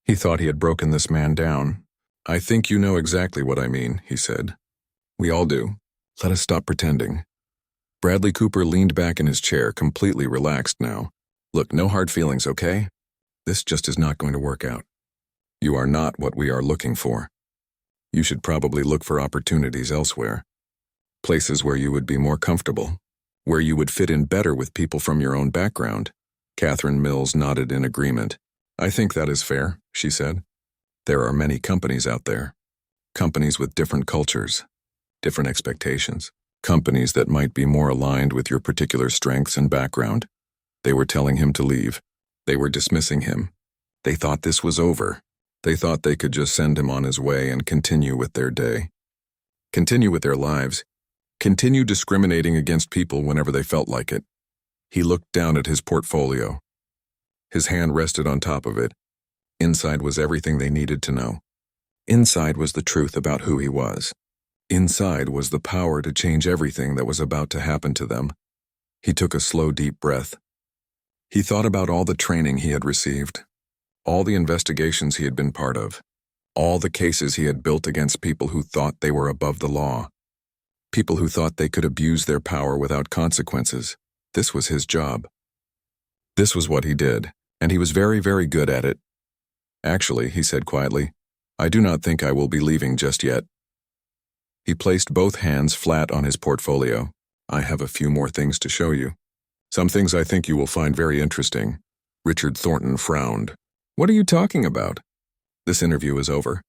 He thought he had broken this man down. "I think you know exactly what I mean," he said. "We all do. Let us stop pretending." Bradley Cooper leaned back in his chair, completely relaxed now. "Look, no hard feelings, okay? This just is not going to work out. You are not what we are looking for. You should probably look for opportunities elsewhere. Places where you would be more comfortable, where you would fit in better with people from your own background." Catherine Mills nodded in agreement. "I think that is fair," she said. "There are many companies out there. Companies with different cultures, different expectations. Companies that might be more aligned with your particular strengths and background." They were telling him to leave. They were dismissing him. They thought this was over. They thought they could just send him on his way and continue with their day. Continue with their lives. Continue discriminating against people whenever they felt like it. He looked down at his portfolio. His hand rested on top of it. Inside was everything they needed to know. Inside was the truth about who he was. Inside was the power to change everything that was about to happen to them. He took a slow, deep breath. He thought about all the training he had received, all the investigations he had been part of, all the cases he had built against people who thought they were above the law, people who thought they could abuse their power without consequences. This was his job. This was what he did, and he was very, very good at it. Actually, he said quietly, I do not think I will be leaving just yet. He placed both hands flat on his portfolio. I have a few more things to show you. Some things I think you will find very interesting. Richard Thornton frowned. What are you talking about? This interview is over.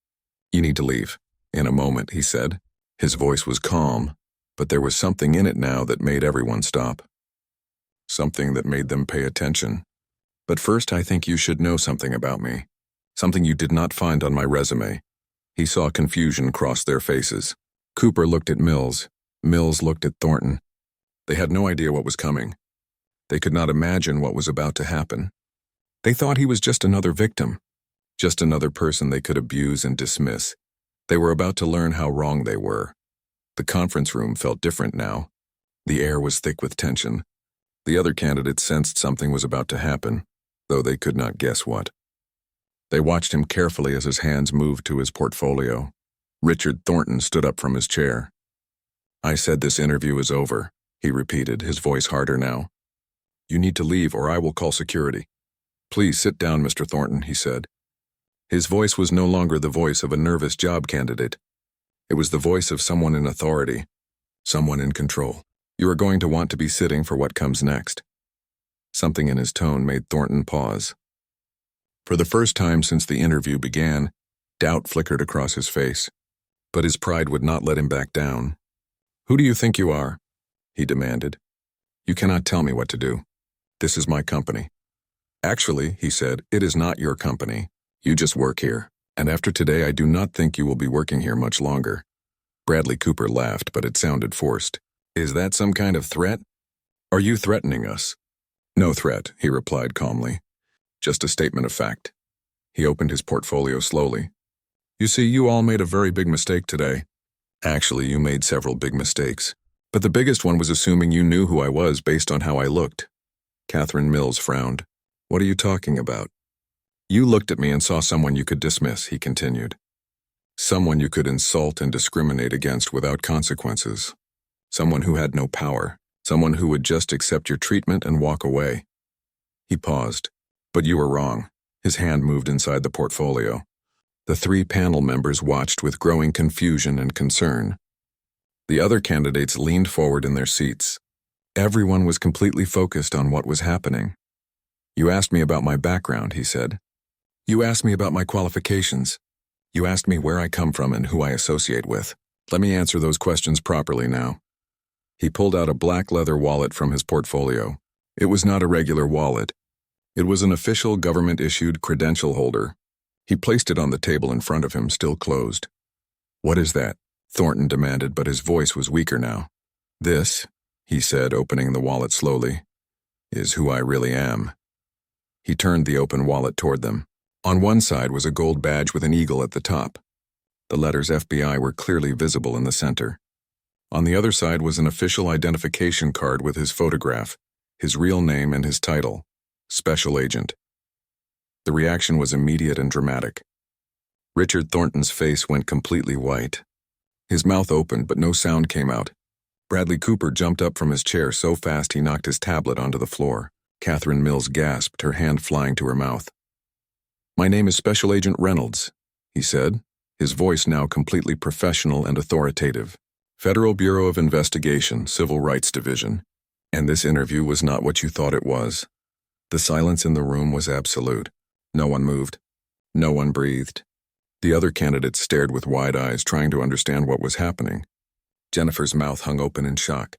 You need to leave. In a moment, he said. His voice was calm, but there was something in it now that made everyone stop. Something that made them pay attention. But first, I think you should know something about me. Something you did not find on my resume. He saw confusion cross their faces. Cooper looked at Mills. Mills looked at Thornton. They had no idea what was coming. They could not imagine what was about to happen. They thought he was just another victim, just another person they could abuse and dismiss. They were about to learn how wrong they were. The conference room felt different now. The air was thick with tension. The other candidates sensed something was about to happen, though they could not guess what. They watched him carefully as his hands moved to his portfolio. Richard Thornton stood up from his chair. I said this interview is over, he repeated, his voice harder now. You need to leave or I will call security. Please sit down, Mr. Thornton, he said. His voice was no longer the voice of a nervous job candidate. It was the voice of someone in authority, someone in control. You are going to want to be sitting for what comes next. Something in his tone made Thornton pause. For the first time since the interview began, doubt flickered across his face, but his pride would not let him back down. Who do you think you are? He demanded. You cannot tell me what to do. This is my company. Actually, he said, it is not your company. You just work here, and after today I do not think you will be working here much longer. Bradley Cooper laughed, but it sounded forced. Is that some kind of threat? Are you threatening us? No threat, he replied calmly. Just a statement of fact. He opened his portfolio slowly. You see, you all made a very big mistake today. Actually, you made several big mistakes. But the biggest one was assuming you knew who I was based on how I looked. Catherine Mills frowned. What are you talking about? You looked at me and saw someone you could dismiss, he continued. Someone you could insult and discriminate against without consequences. Someone who had no power. Someone who would just accept your treatment and walk away. He paused. But you were wrong. His hand moved inside the portfolio. The 3 panel members watched with growing confusion and concern. The other candidates leaned forward in their seats. Everyone was completely focused on what was happening. You asked me about my background, he said. You asked me about my qualifications. You asked me where I come from and who I associate with. Let me answer those questions properly now. He pulled out a black leather wallet from his portfolio. It was not a regular wallet. It was an official government-issued credential holder. He placed it on the table in front of him, still closed. What is that? Thornton demanded, but his voice was weaker now. This, he said, opening the wallet slowly, is who I really am. He turned the open wallet toward them. On one side was a gold badge with an eagle at the top. The letters FBI were clearly visible in the center. On the other side was an official identification card with his photograph, his real name and his title, Special Agent. The reaction was immediate and dramatic. Richard Thornton's face went completely white. His mouth opened, but no sound came out. Bradley Cooper jumped up from his chair so fast he knocked his tablet onto the floor. Catherine Mills gasped, her hand flying to her mouth. My name is Special Agent Reynolds, he said, his voice now completely professional and authoritative. Federal Bureau of Investigation, Civil Rights Division. And this interview was not what you thought it was. The silence in the room was absolute. No one moved. No one breathed. The other candidates stared with wide eyes, trying to understand what was happening. Jennifer's mouth hung open in shock.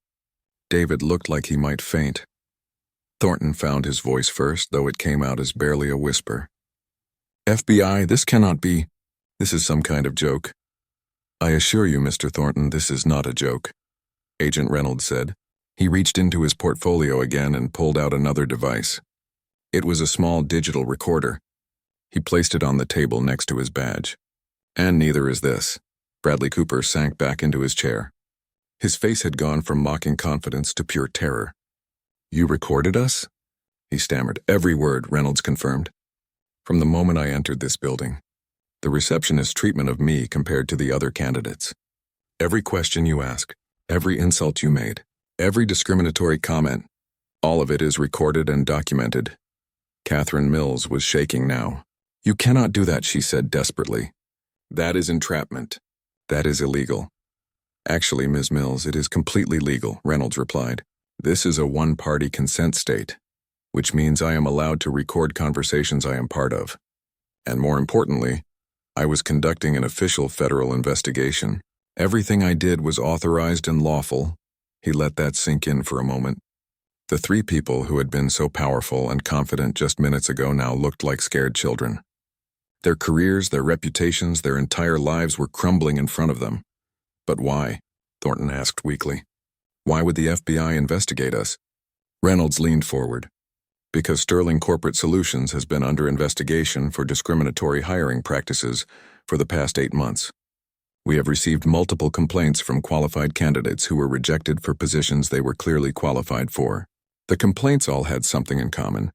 David looked like he might faint. Thornton found his voice first, though it came out as barely a whisper. FBI, this cannot be. This is some kind of joke. I assure you, Mr. Thornton, this is not a joke, Agent Reynolds said. He reached into his portfolio again and pulled out another device. It was a small digital recorder. He placed it on the table next to his badge. And neither is this. Bradley Cooper sank back into his chair. His face had gone from mocking confidence to pure terror. You recorded us? He stammered. Every word, Reynolds confirmed. From the moment I entered this building. The receptionist's treatment of me compared to the other candidates. Every question you asked, every insult you made, every discriminatory comment, all of it is recorded and documented. Catherine Mills was shaking now. You cannot do that, she said desperately. That is entrapment. That is illegal. Actually, Ms. Mills, it is completely legal, Reynolds replied. This is a one-party consent state, which means I am allowed to record conversations I am part of. And more importantly, I was conducting an official federal investigation. Everything I did was authorized and lawful. He let that sink in for a moment. The three people who had been so powerful and confident just minutes ago now looked like scared children. Their careers, their reputations, their entire lives were crumbling in front of them. But why? Thornton asked weakly. Why would the FBI investigate us? Reynolds leaned forward. Because Sterling Corporate Solutions has been under investigation for discriminatory hiring practices for the past 8 months. We have received multiple complaints from qualified candidates who were rejected for positions they were clearly qualified for. The complaints all had something in common.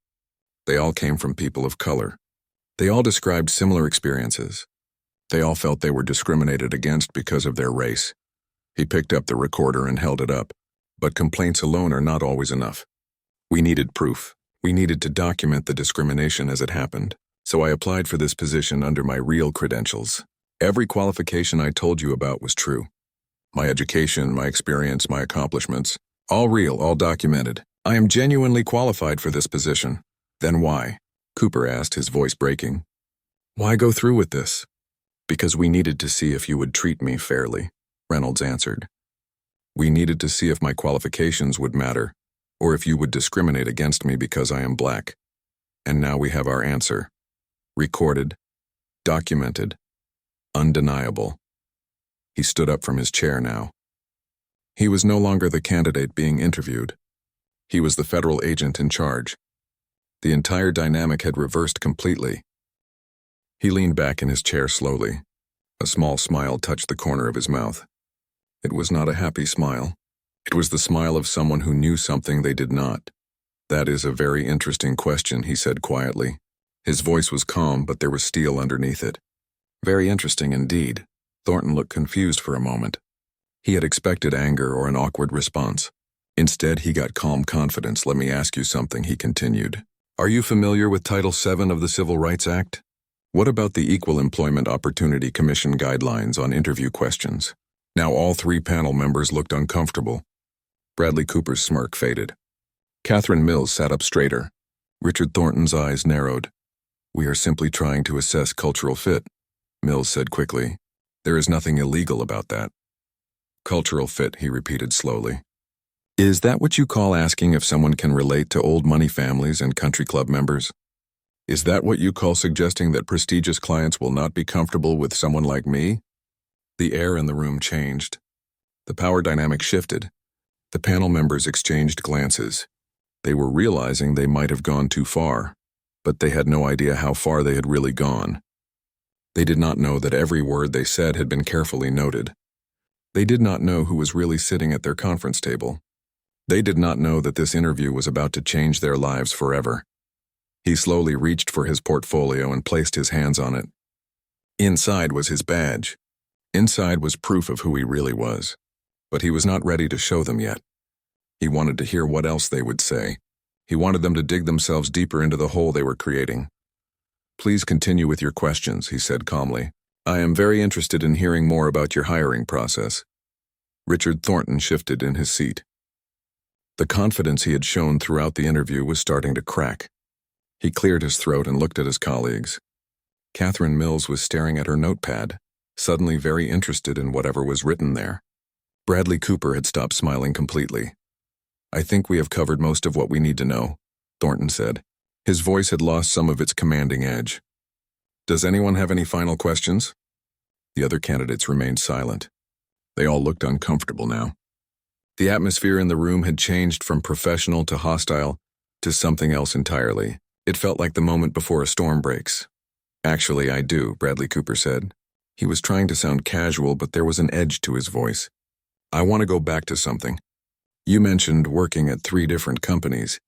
They all came from people of color. They all described similar experiences. They all felt they were discriminated against because of their race. He picked up the recorder and held it up. But complaints alone are not always enough. We needed proof. We needed to document the discrimination as it happened. So I applied for this position under my real credentials. Every qualification I told you about was true. My education, my experience, my accomplishments, all real, all documented. I am genuinely qualified for this position. Then why? Cooper asked, his voice breaking. Why go through with this? Because we needed to see if you would treat me fairly, Reynolds answered. We needed to see if my qualifications would matter, or if you would discriminate against me because I am black. And now we have our answer. Recorded, documented, undeniable. He stood up from his chair now. He was no longer the candidate being interviewed. He was the federal agent in charge. The entire dynamic had reversed completely. He leaned back in his chair slowly. A small smile touched the corner of his mouth. It was not a happy smile. It was the smile of someone who knew something they did not. That is a very interesting question, he said quietly. His voice was calm, but there was steel underneath it. Very interesting indeed. Thornton looked confused for a moment. He had expected anger or an awkward response. Instead, he got calm confidence. Let me ask you something, he continued. Are you familiar with Title VII of the Civil Rights Act? What about the Equal Employment Opportunity Commission guidelines on interview questions? Now all three panel members looked uncomfortable. Bradley Cooper's smirk faded. Catherine Mills sat up straighter. Richard Thornton's eyes narrowed. We are simply trying to assess cultural fit, Mills said quickly. There is nothing illegal about that. Cultural fit, he repeated slowly. Is that what you call asking if someone can relate to old money families and country club members? Is that what you call suggesting that prestigious clients will not be comfortable with someone like me? The air in the room changed. The power dynamic shifted. The panel members exchanged glances. They were realizing they might have gone too far, but they had no idea how far they had really gone. They did not know that every word they said had been carefully noted. They did not know who was really sitting at their conference table. They did not know that this interview was about to change their lives forever. He slowly reached for his portfolio and placed his hands on it. Inside was his badge. Inside was proof of who he really was. But he was not ready to show them yet. He wanted to hear what else they would say. He wanted them to dig themselves deeper into the hole they were creating. Please continue with your questions, he said calmly. I am very interested in hearing more about your hiring process. Richard Thornton shifted in his seat. The confidence he had shown throughout the interview was starting to crack. He cleared his throat and looked at his colleagues. Catherine Mills was staring at her notepad, suddenly very interested in whatever was written there. Bradley Cooper had stopped smiling completely. I think we have covered most of what we need to know, Thornton said. His voice had lost some of its commanding edge. Does anyone have any final questions? The other candidates remained silent. They all looked uncomfortable now. The atmosphere in the room had changed from professional to hostile to something else entirely. It felt like the moment before a storm breaks. Actually, I do, Bradley Cooper said. He was trying to sound casual, but there was an edge to his voice. I want to go back to something. You mentioned working at 3 different companies,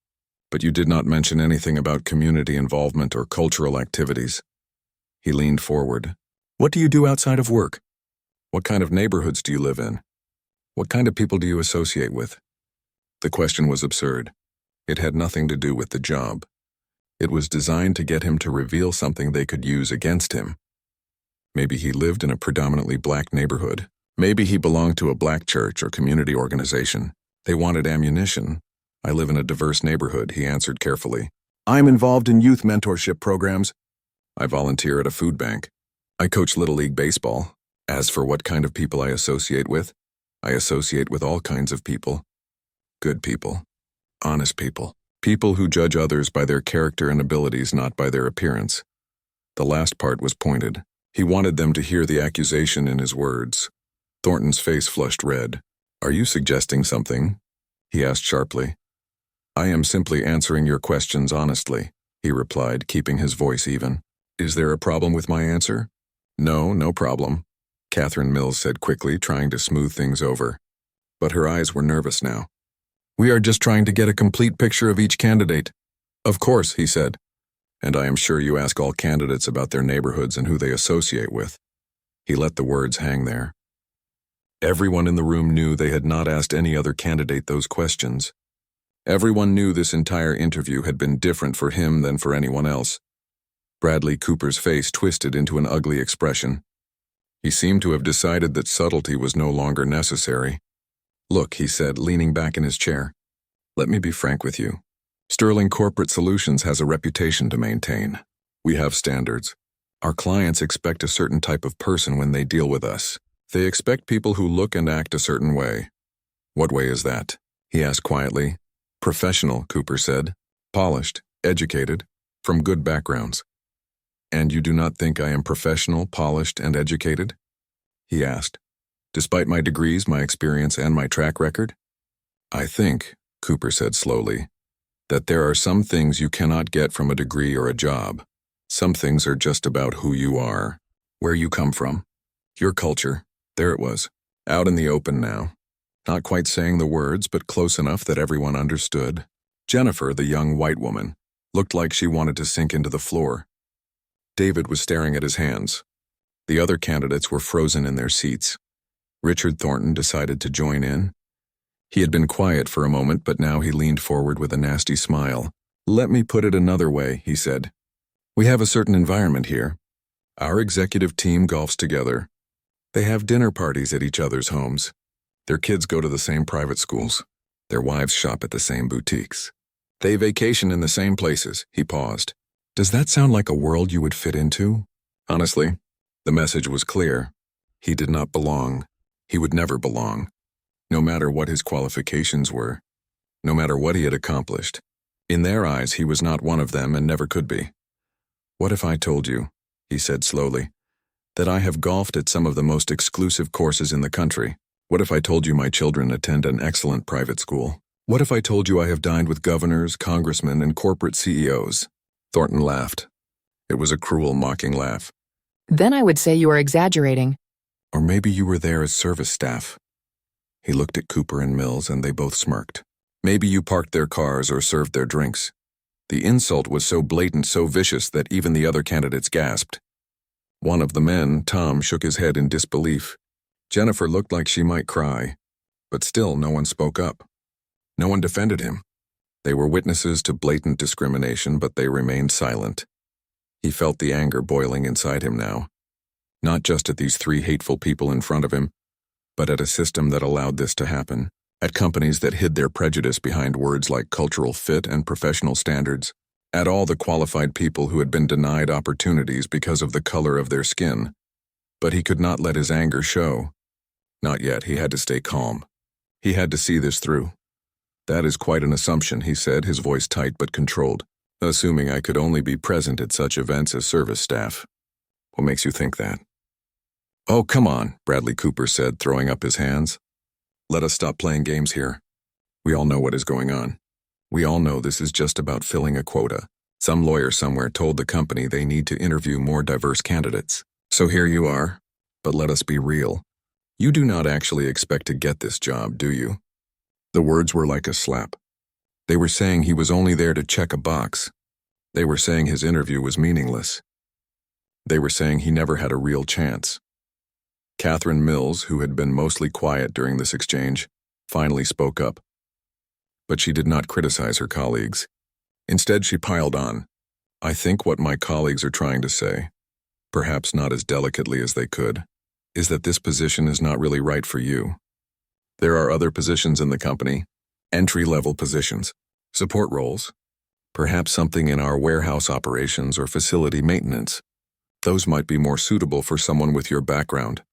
but you did not mention anything about community involvement or cultural activities. He leaned forward. What do you do outside of work? What kind of neighborhoods do you live in? What kind of people do you associate with? The question was absurd. It had nothing to do with the job. It was designed to get him to reveal something they could use against him. Maybe he lived in a predominantly black neighborhood. Maybe he belonged to a black church or community organization. They wanted ammunition. I live in a diverse neighborhood, he answered carefully. I'm involved in youth mentorship programs. I volunteer at a food bank. I coach Little League baseball. As for what kind of people I associate with all kinds of people. Good people. Honest people. People who judge others by their character and abilities, not by their appearance. The last part was pointed. He wanted them to hear the accusation in his words. Thornton's face flushed red. Are you suggesting something? He asked sharply. I am simply answering your questions honestly, he replied, keeping his voice even. Is there a problem with my answer? No, no problem, Catherine Mills said quickly, trying to smooth things over. But her eyes were nervous now. We are just trying to get a complete picture of each candidate. Of course, he said. And I am sure you ask all candidates about their neighborhoods and who they associate with. He let the words hang there. Everyone in the room knew they had not asked any other candidate those questions. Everyone knew this entire interview had been different for him than for anyone else. Bradley Cooper's face twisted into an ugly expression. He seemed to have decided that subtlety was no longer necessary. Look, he said, leaning back in his chair. Let me be frank with you. Sterling Corporate Solutions has a reputation to maintain. We have standards. Our clients expect a certain type of person when they deal with us. They expect people who look and act a certain way. What way is that? He asked quietly. Professional, Cooper said. Polished, educated, from good backgrounds. And you do not think I am professional, polished, and educated? He asked. Despite my degrees, my experience, and my track record? I think, Cooper said slowly, that there are some things you cannot get from a degree or a job. Some things are just about who you are, where you come from, your culture. There it was, out in the open now. Not quite saying the words, but close enough that everyone understood. Jennifer, the young white woman, looked like she wanted to sink into the floor. David was staring at his hands. The other candidates were frozen in their seats. Richard Thornton decided to join in. He had been quiet for a moment, but now he leaned forward with a nasty smile. Let me put it another way, he said. We have a certain environment here. Our executive team golfs together. They have dinner parties at each other's homes. Their kids go to the same private schools. Their wives shop at the same boutiques. They vacation in the same places. He paused. Does that sound like a world you would fit into? Honestly, the message was clear. He did not belong. He would never belong. No matter what his qualifications were. No matter what he had accomplished. In their eyes, he was not one of them and never could be. What if I told you, he said slowly, that I have golfed at some of the most exclusive courses in the country? What if I told you my children attend an excellent private school? What if I told you I have dined with governors, congressmen, and corporate CEOs? Thornton laughed. It was a cruel, mocking laugh. Then I would say you are exaggerating. Or maybe you were there as service staff. He looked at Cooper and Mills, and they both smirked. Maybe you parked their cars or served their drinks. The insult was so blatant, so vicious that even the other candidates gasped. One of the men, Tom, shook his head in disbelief. Jennifer looked like she might cry, but still no one spoke up. No one defended him. They were witnesses to blatant discrimination, but they remained silent. He felt the anger boiling inside him now. Not just at these 3 hateful people in front of him, but at a system that allowed this to happen, at companies that hid their prejudice behind words like cultural fit and professional standards, at all the qualified people who had been denied opportunities because of the color of their skin. But he could not let his anger show. Not yet. He had to stay calm. He had to see this through. That is quite an assumption, he said, his voice tight but controlled. Assuming I could only be present at such events as service staff. What makes you think that? Oh, come on, Bradley Cooper said, throwing up his hands. Let us stop playing games here. We all know what is going on. We all know this is just about filling a quota. Some lawyer somewhere told the company they need to interview more diverse candidates. So here you are. But let us be real. You do not actually expect to get this job, do you? The words were like a slap. They were saying he was only there to check a box. They were saying his interview was meaningless. They were saying he never had a real chance. Catherine Mills, who had been mostly quiet during this exchange, finally spoke up. But she did not criticize her colleagues. Instead, she piled on. I think what my colleagues are trying to say, perhaps not as delicately as they could, is that this position is not really right for you. There are other positions in the company, entry-level positions, support roles, perhaps something in our warehouse operations or facility maintenance. Those might be more suitable for someone with your background.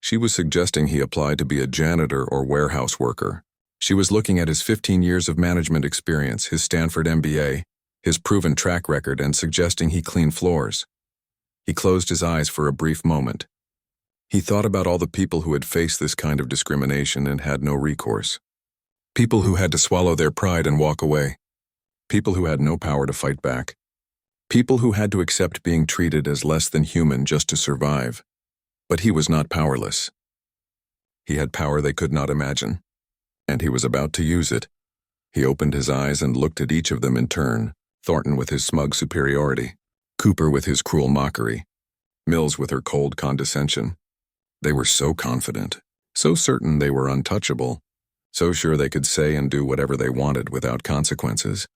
She was suggesting he apply to be a janitor or warehouse worker. She was looking at his 15 years of management experience, his Stanford MBA, his proven track record, and suggesting he clean floors. He closed his eyes for a brief moment. He thought about all the people who had faced this kind of discrimination and had no recourse. People who had to swallow their pride and walk away. People who had no power to fight back. People who had to accept being treated as less than human just to survive. But he was not powerless. He had power they could not imagine. And he was about to use it. He opened his eyes and looked at each of them in turn, Thornton with his smug superiority, Cooper with his cruel mockery, Mills with her cold condescension. They were so confident, so certain they were untouchable, so sure they could say and do whatever they wanted without consequences.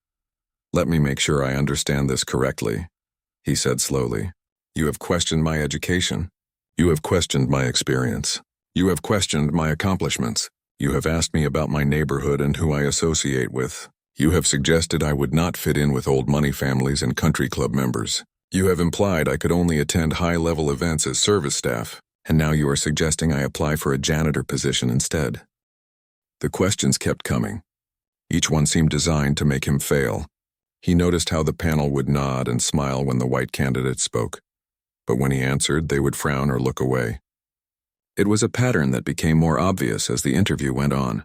Let me make sure I understand this correctly, he said slowly. You have questioned my education. You have questioned my experience. You have questioned my accomplishments. You have asked me about my neighborhood and who I associate with. You have suggested I would not fit in with old money families and country club members. You have implied I could only attend high-level events as service staff, and now you are suggesting I apply for a janitor position instead. The questions kept coming. Each one seemed designed to make him fail. He noticed how the panel would nod and smile when the white candidate spoke, but when he answered, they would frown or look away. It was a pattern that became more obvious as the interview went on.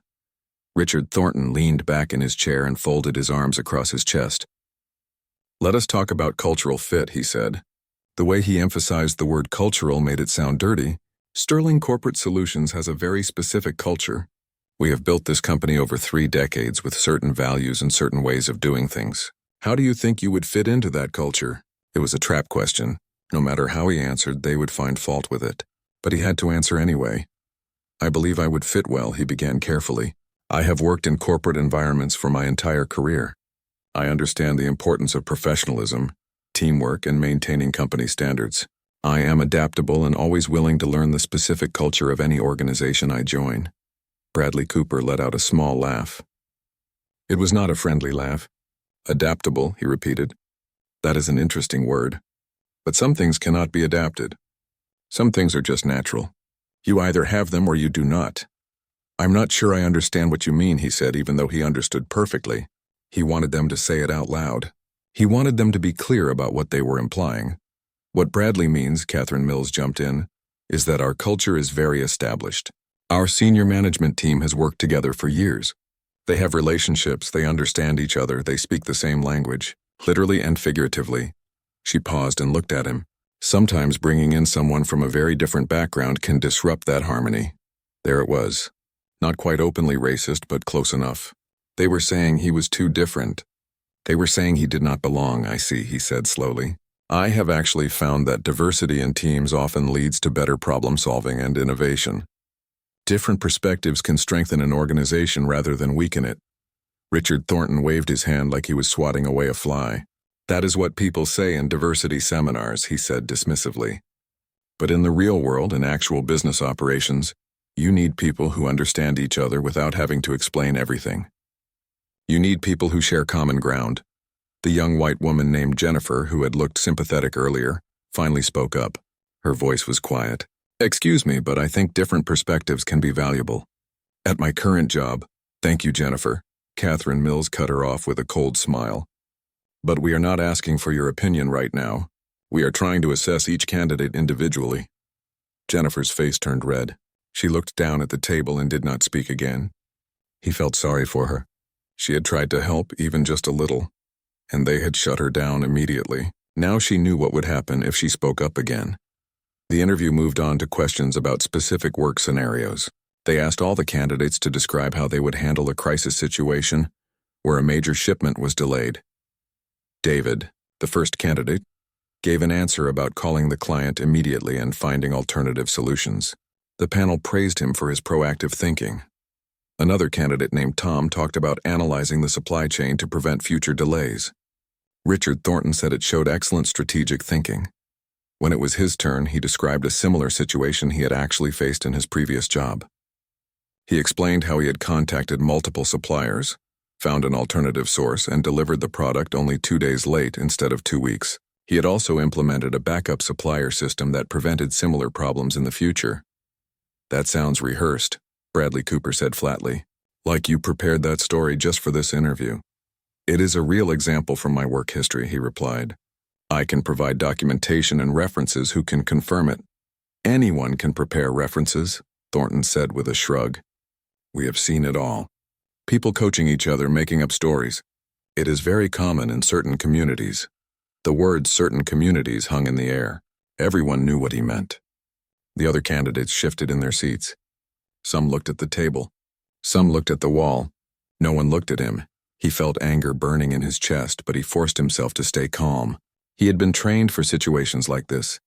Richard Thornton leaned back in his chair and folded his arms across his chest. Let us talk about cultural fit, he said. The way he emphasized the word cultural made it sound dirty. Sterling Corporate Solutions has a very specific culture. We have built this company over 3 decades with certain values and certain ways of doing things. How do you think you would fit into that culture? It was a trap question. No matter how he answered, they would find fault with it. But he had to answer anyway. I believe I would fit well, he began carefully. I have worked in corporate environments for my entire career. I understand the importance of professionalism, teamwork, and maintaining company standards. I am adaptable and always willing to learn the specific culture of any organization I join. Bradley Cooper let out a small laugh. It was not a friendly laugh. Adaptable, he repeated. That is an interesting word. But some things cannot be adapted. Some things are just natural. You either have them or you do not. I'm not sure I understand what you mean, he said, even though he understood perfectly. He wanted them to say it out loud. He wanted them to be clear about what they were implying. What Bradley means, Catherine Mills jumped in, is that our culture is very established. Our senior management team has worked together for years. They have relationships, they understand each other, they speak the same language, literally and figuratively. She paused and looked at him. Sometimes bringing in someone from a very different background can disrupt that harmony. There it was. Not quite openly racist, but close enough. They were saying he was too different. They were saying he did not belong, I see, he said slowly. I have actually found that diversity in teams often leads to better problem-solving and innovation. Different perspectives can strengthen an organization rather than weaken it. Richard Thornton waved his hand like he was swatting away a fly. That is what people say in diversity seminars, he said dismissively. But in the real world, in actual business operations, you need people who understand each other without having to explain everything. You need people who share common ground. The young white woman named Jennifer, who had looked sympathetic earlier, finally spoke up. Her voice was quiet. Excuse me, but I think different perspectives can be valuable. At my current job, thank you, Jennifer. Catherine Mills cut her off with a cold smile. But we are not asking for your opinion right now. We are trying to assess each candidate individually. Jennifer's face turned red. She looked down at the table and did not speak again. He felt sorry for her. She had tried to help, even just a little, and they had shut her down immediately. Now she knew what would happen if she spoke up again. The interview moved on to questions about specific work scenarios. They asked all the candidates to describe how they would handle a crisis situation where a major shipment was delayed. David, the first candidate, gave an answer about calling the client immediately and finding alternative solutions. The panel praised him for his proactive thinking. Another candidate named Tom talked about analyzing the supply chain to prevent future delays. Richard Thornton said it showed excellent strategic thinking. When it was his turn, he described a similar situation he had actually faced in his previous job. He explained how he had contacted multiple suppliers, found an alternative source, and delivered the product only 2 days late instead of 2 weeks. He had also implemented a backup supplier system that prevented similar problems in the future. That sounds rehearsed, Bradley Cooper said flatly. Like you prepared that story just for this interview. It is a real example from my work history, he replied. I can provide documentation and references who can confirm it. Anyone can prepare references, Thornton said with a shrug. We have seen it all. People coaching each other, making up stories. It is very common in certain communities. The word certain communities hung in the air. Everyone knew what he meant. The other candidates shifted in their seats. Some looked at the table. Some looked at the wall. No one looked at him. He felt anger burning in his chest, but he forced himself to stay calm. He had been trained for situations like this.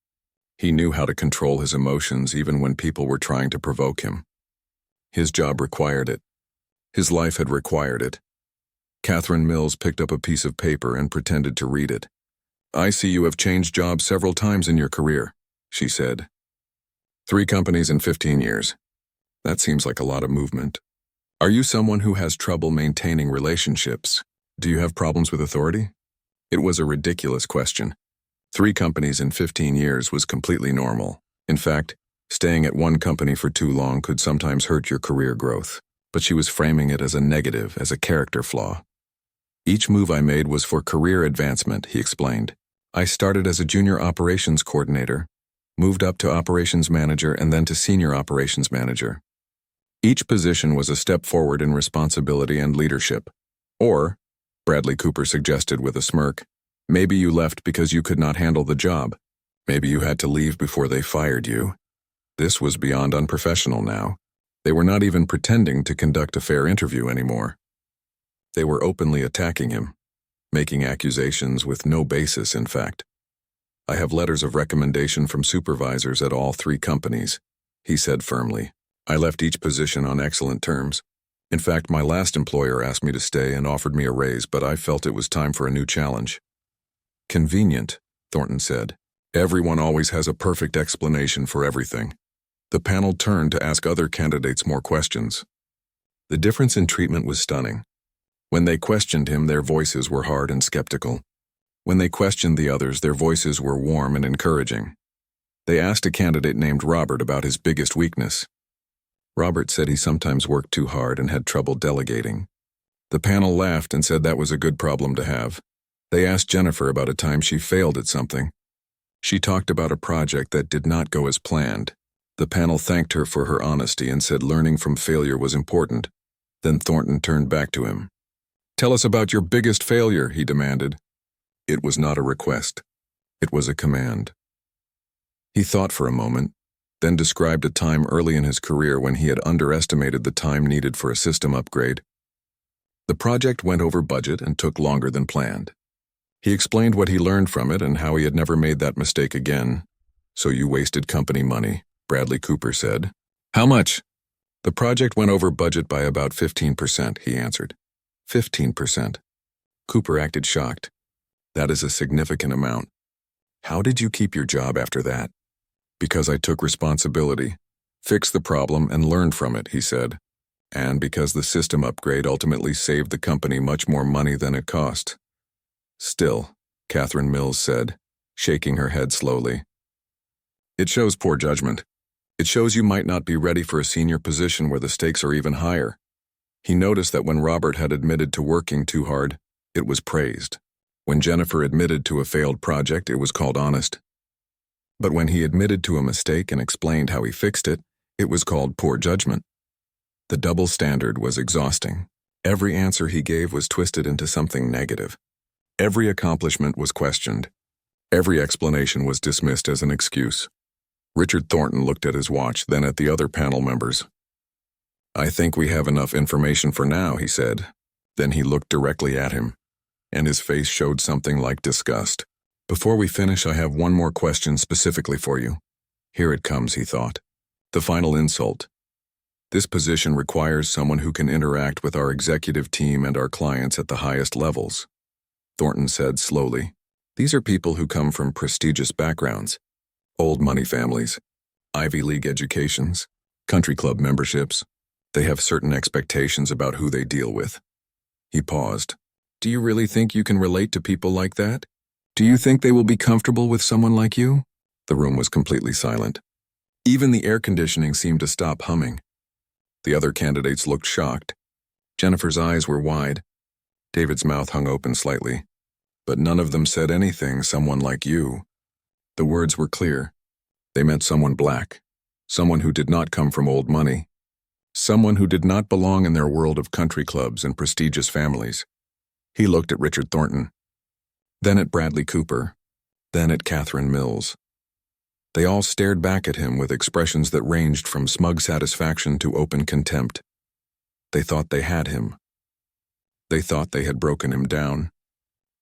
He knew how to control his emotions even when people were trying to provoke him. His job required it. His life had required it. Catherine Mills picked up a piece of paper and pretended to read it. I see you have changed jobs several times in your career, she said. 3 companies in 15 years. That seems like a lot of movement. Are you someone who has trouble maintaining relationships? Do you have problems with authority? It was a ridiculous question. 3 companies in 15 years was completely normal. In fact, staying at one company for too long could sometimes hurt your career growth. But she was framing it as a negative, as a character flaw. Each move I made was for career advancement, he explained. I started as a junior operations coordinator, moved up to operations manager, and then to senior operations manager. Each position was a step forward in responsibility and leadership. Or, Bradley Cooper suggested with a smirk, maybe you left because you could not handle the job. Maybe you had to leave before they fired you. This was beyond unprofessional now. They were not even pretending to conduct a fair interview anymore. They were openly attacking him, making accusations with no basis, in fact. I have letters of recommendation from supervisors at all 3 companies, he said firmly. I left each position on excellent terms. In fact, my last employer asked me to stay and offered me a raise, but I felt it was time for a new challenge. Convenient, Thornton said. Everyone always has a perfect explanation for everything. The panel turned to ask other candidates more questions. The difference in treatment was stunning. When they questioned him, their voices were hard and skeptical. When they questioned the others, their voices were warm and encouraging. They asked a candidate named Robert about his biggest weakness. Robert said he sometimes worked too hard and had trouble delegating. The panel laughed and said that was a good problem to have. They asked Jennifer about a time she failed at something. She talked about a project that did not go as planned. The panel thanked her for her honesty and said learning from failure was important. Then Thornton turned back to him. Tell us about your biggest failure, he demanded. It was not a request. It was a command. He thought for a moment, then described a time early in his career when he had underestimated the time needed for a system upgrade. The project went over budget and took longer than planned. He explained what he learned from it and how he had never made that mistake again. So you wasted company money, Bradley Cooper said. How much? The project went over budget by about 15%, he answered. 15%. Cooper acted shocked. That is a significant amount. How did you keep your job after that? Because I took responsibility, fixed the problem, and learned from it, he said. And because the system upgrade ultimately saved the company much more money than it cost. Still, Catherine Mills said, shaking her head slowly. It shows poor judgment. It shows you might not be ready for a senior position where the stakes are even higher. He noticed that when Robert had admitted to working too hard, it was praised. When Jennifer admitted to a failed project, it was called honest. But when he admitted to a mistake and explained how he fixed it, it was called poor judgment. The double standard was exhausting. Every answer he gave was twisted into something negative. Every accomplishment was questioned. Every explanation was dismissed as an excuse. Richard Thornton looked at his watch, then at the other panel members. "I think we have enough information for now," he said. Then he looked directly at him, and his face showed something like disgust. "Before we finish, I have one more question specifically for you." Here it comes, he thought. The final insult. This position requires someone who can interact with our executive team and our clients at the highest levels. Thornton said slowly, "These are people who come from prestigious backgrounds, old money families, Ivy League educations, country club memberships. They have certain expectations about who they deal with." He paused. "Do you really think you can relate to people like that? Do you think they will be comfortable with someone like you?" The room was completely silent. Even the air conditioning seemed to stop humming. The other candidates looked shocked. Jennifer's eyes were wide. David's mouth hung open slightly. But none of them said anything, "someone like you." The words were clear. They meant someone black, someone who did not come from old money, someone who did not belong in their world of country clubs and prestigious families. He looked at Richard Thornton, then at Bradley Cooper, then at Catherine Mills. They all stared back at him with expressions that ranged from smug satisfaction to open contempt. They thought they had him. They thought they had broken him down.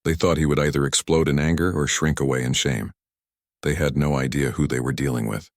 They thought he would either explode in anger or shrink away in shame. They had no idea who they were dealing with.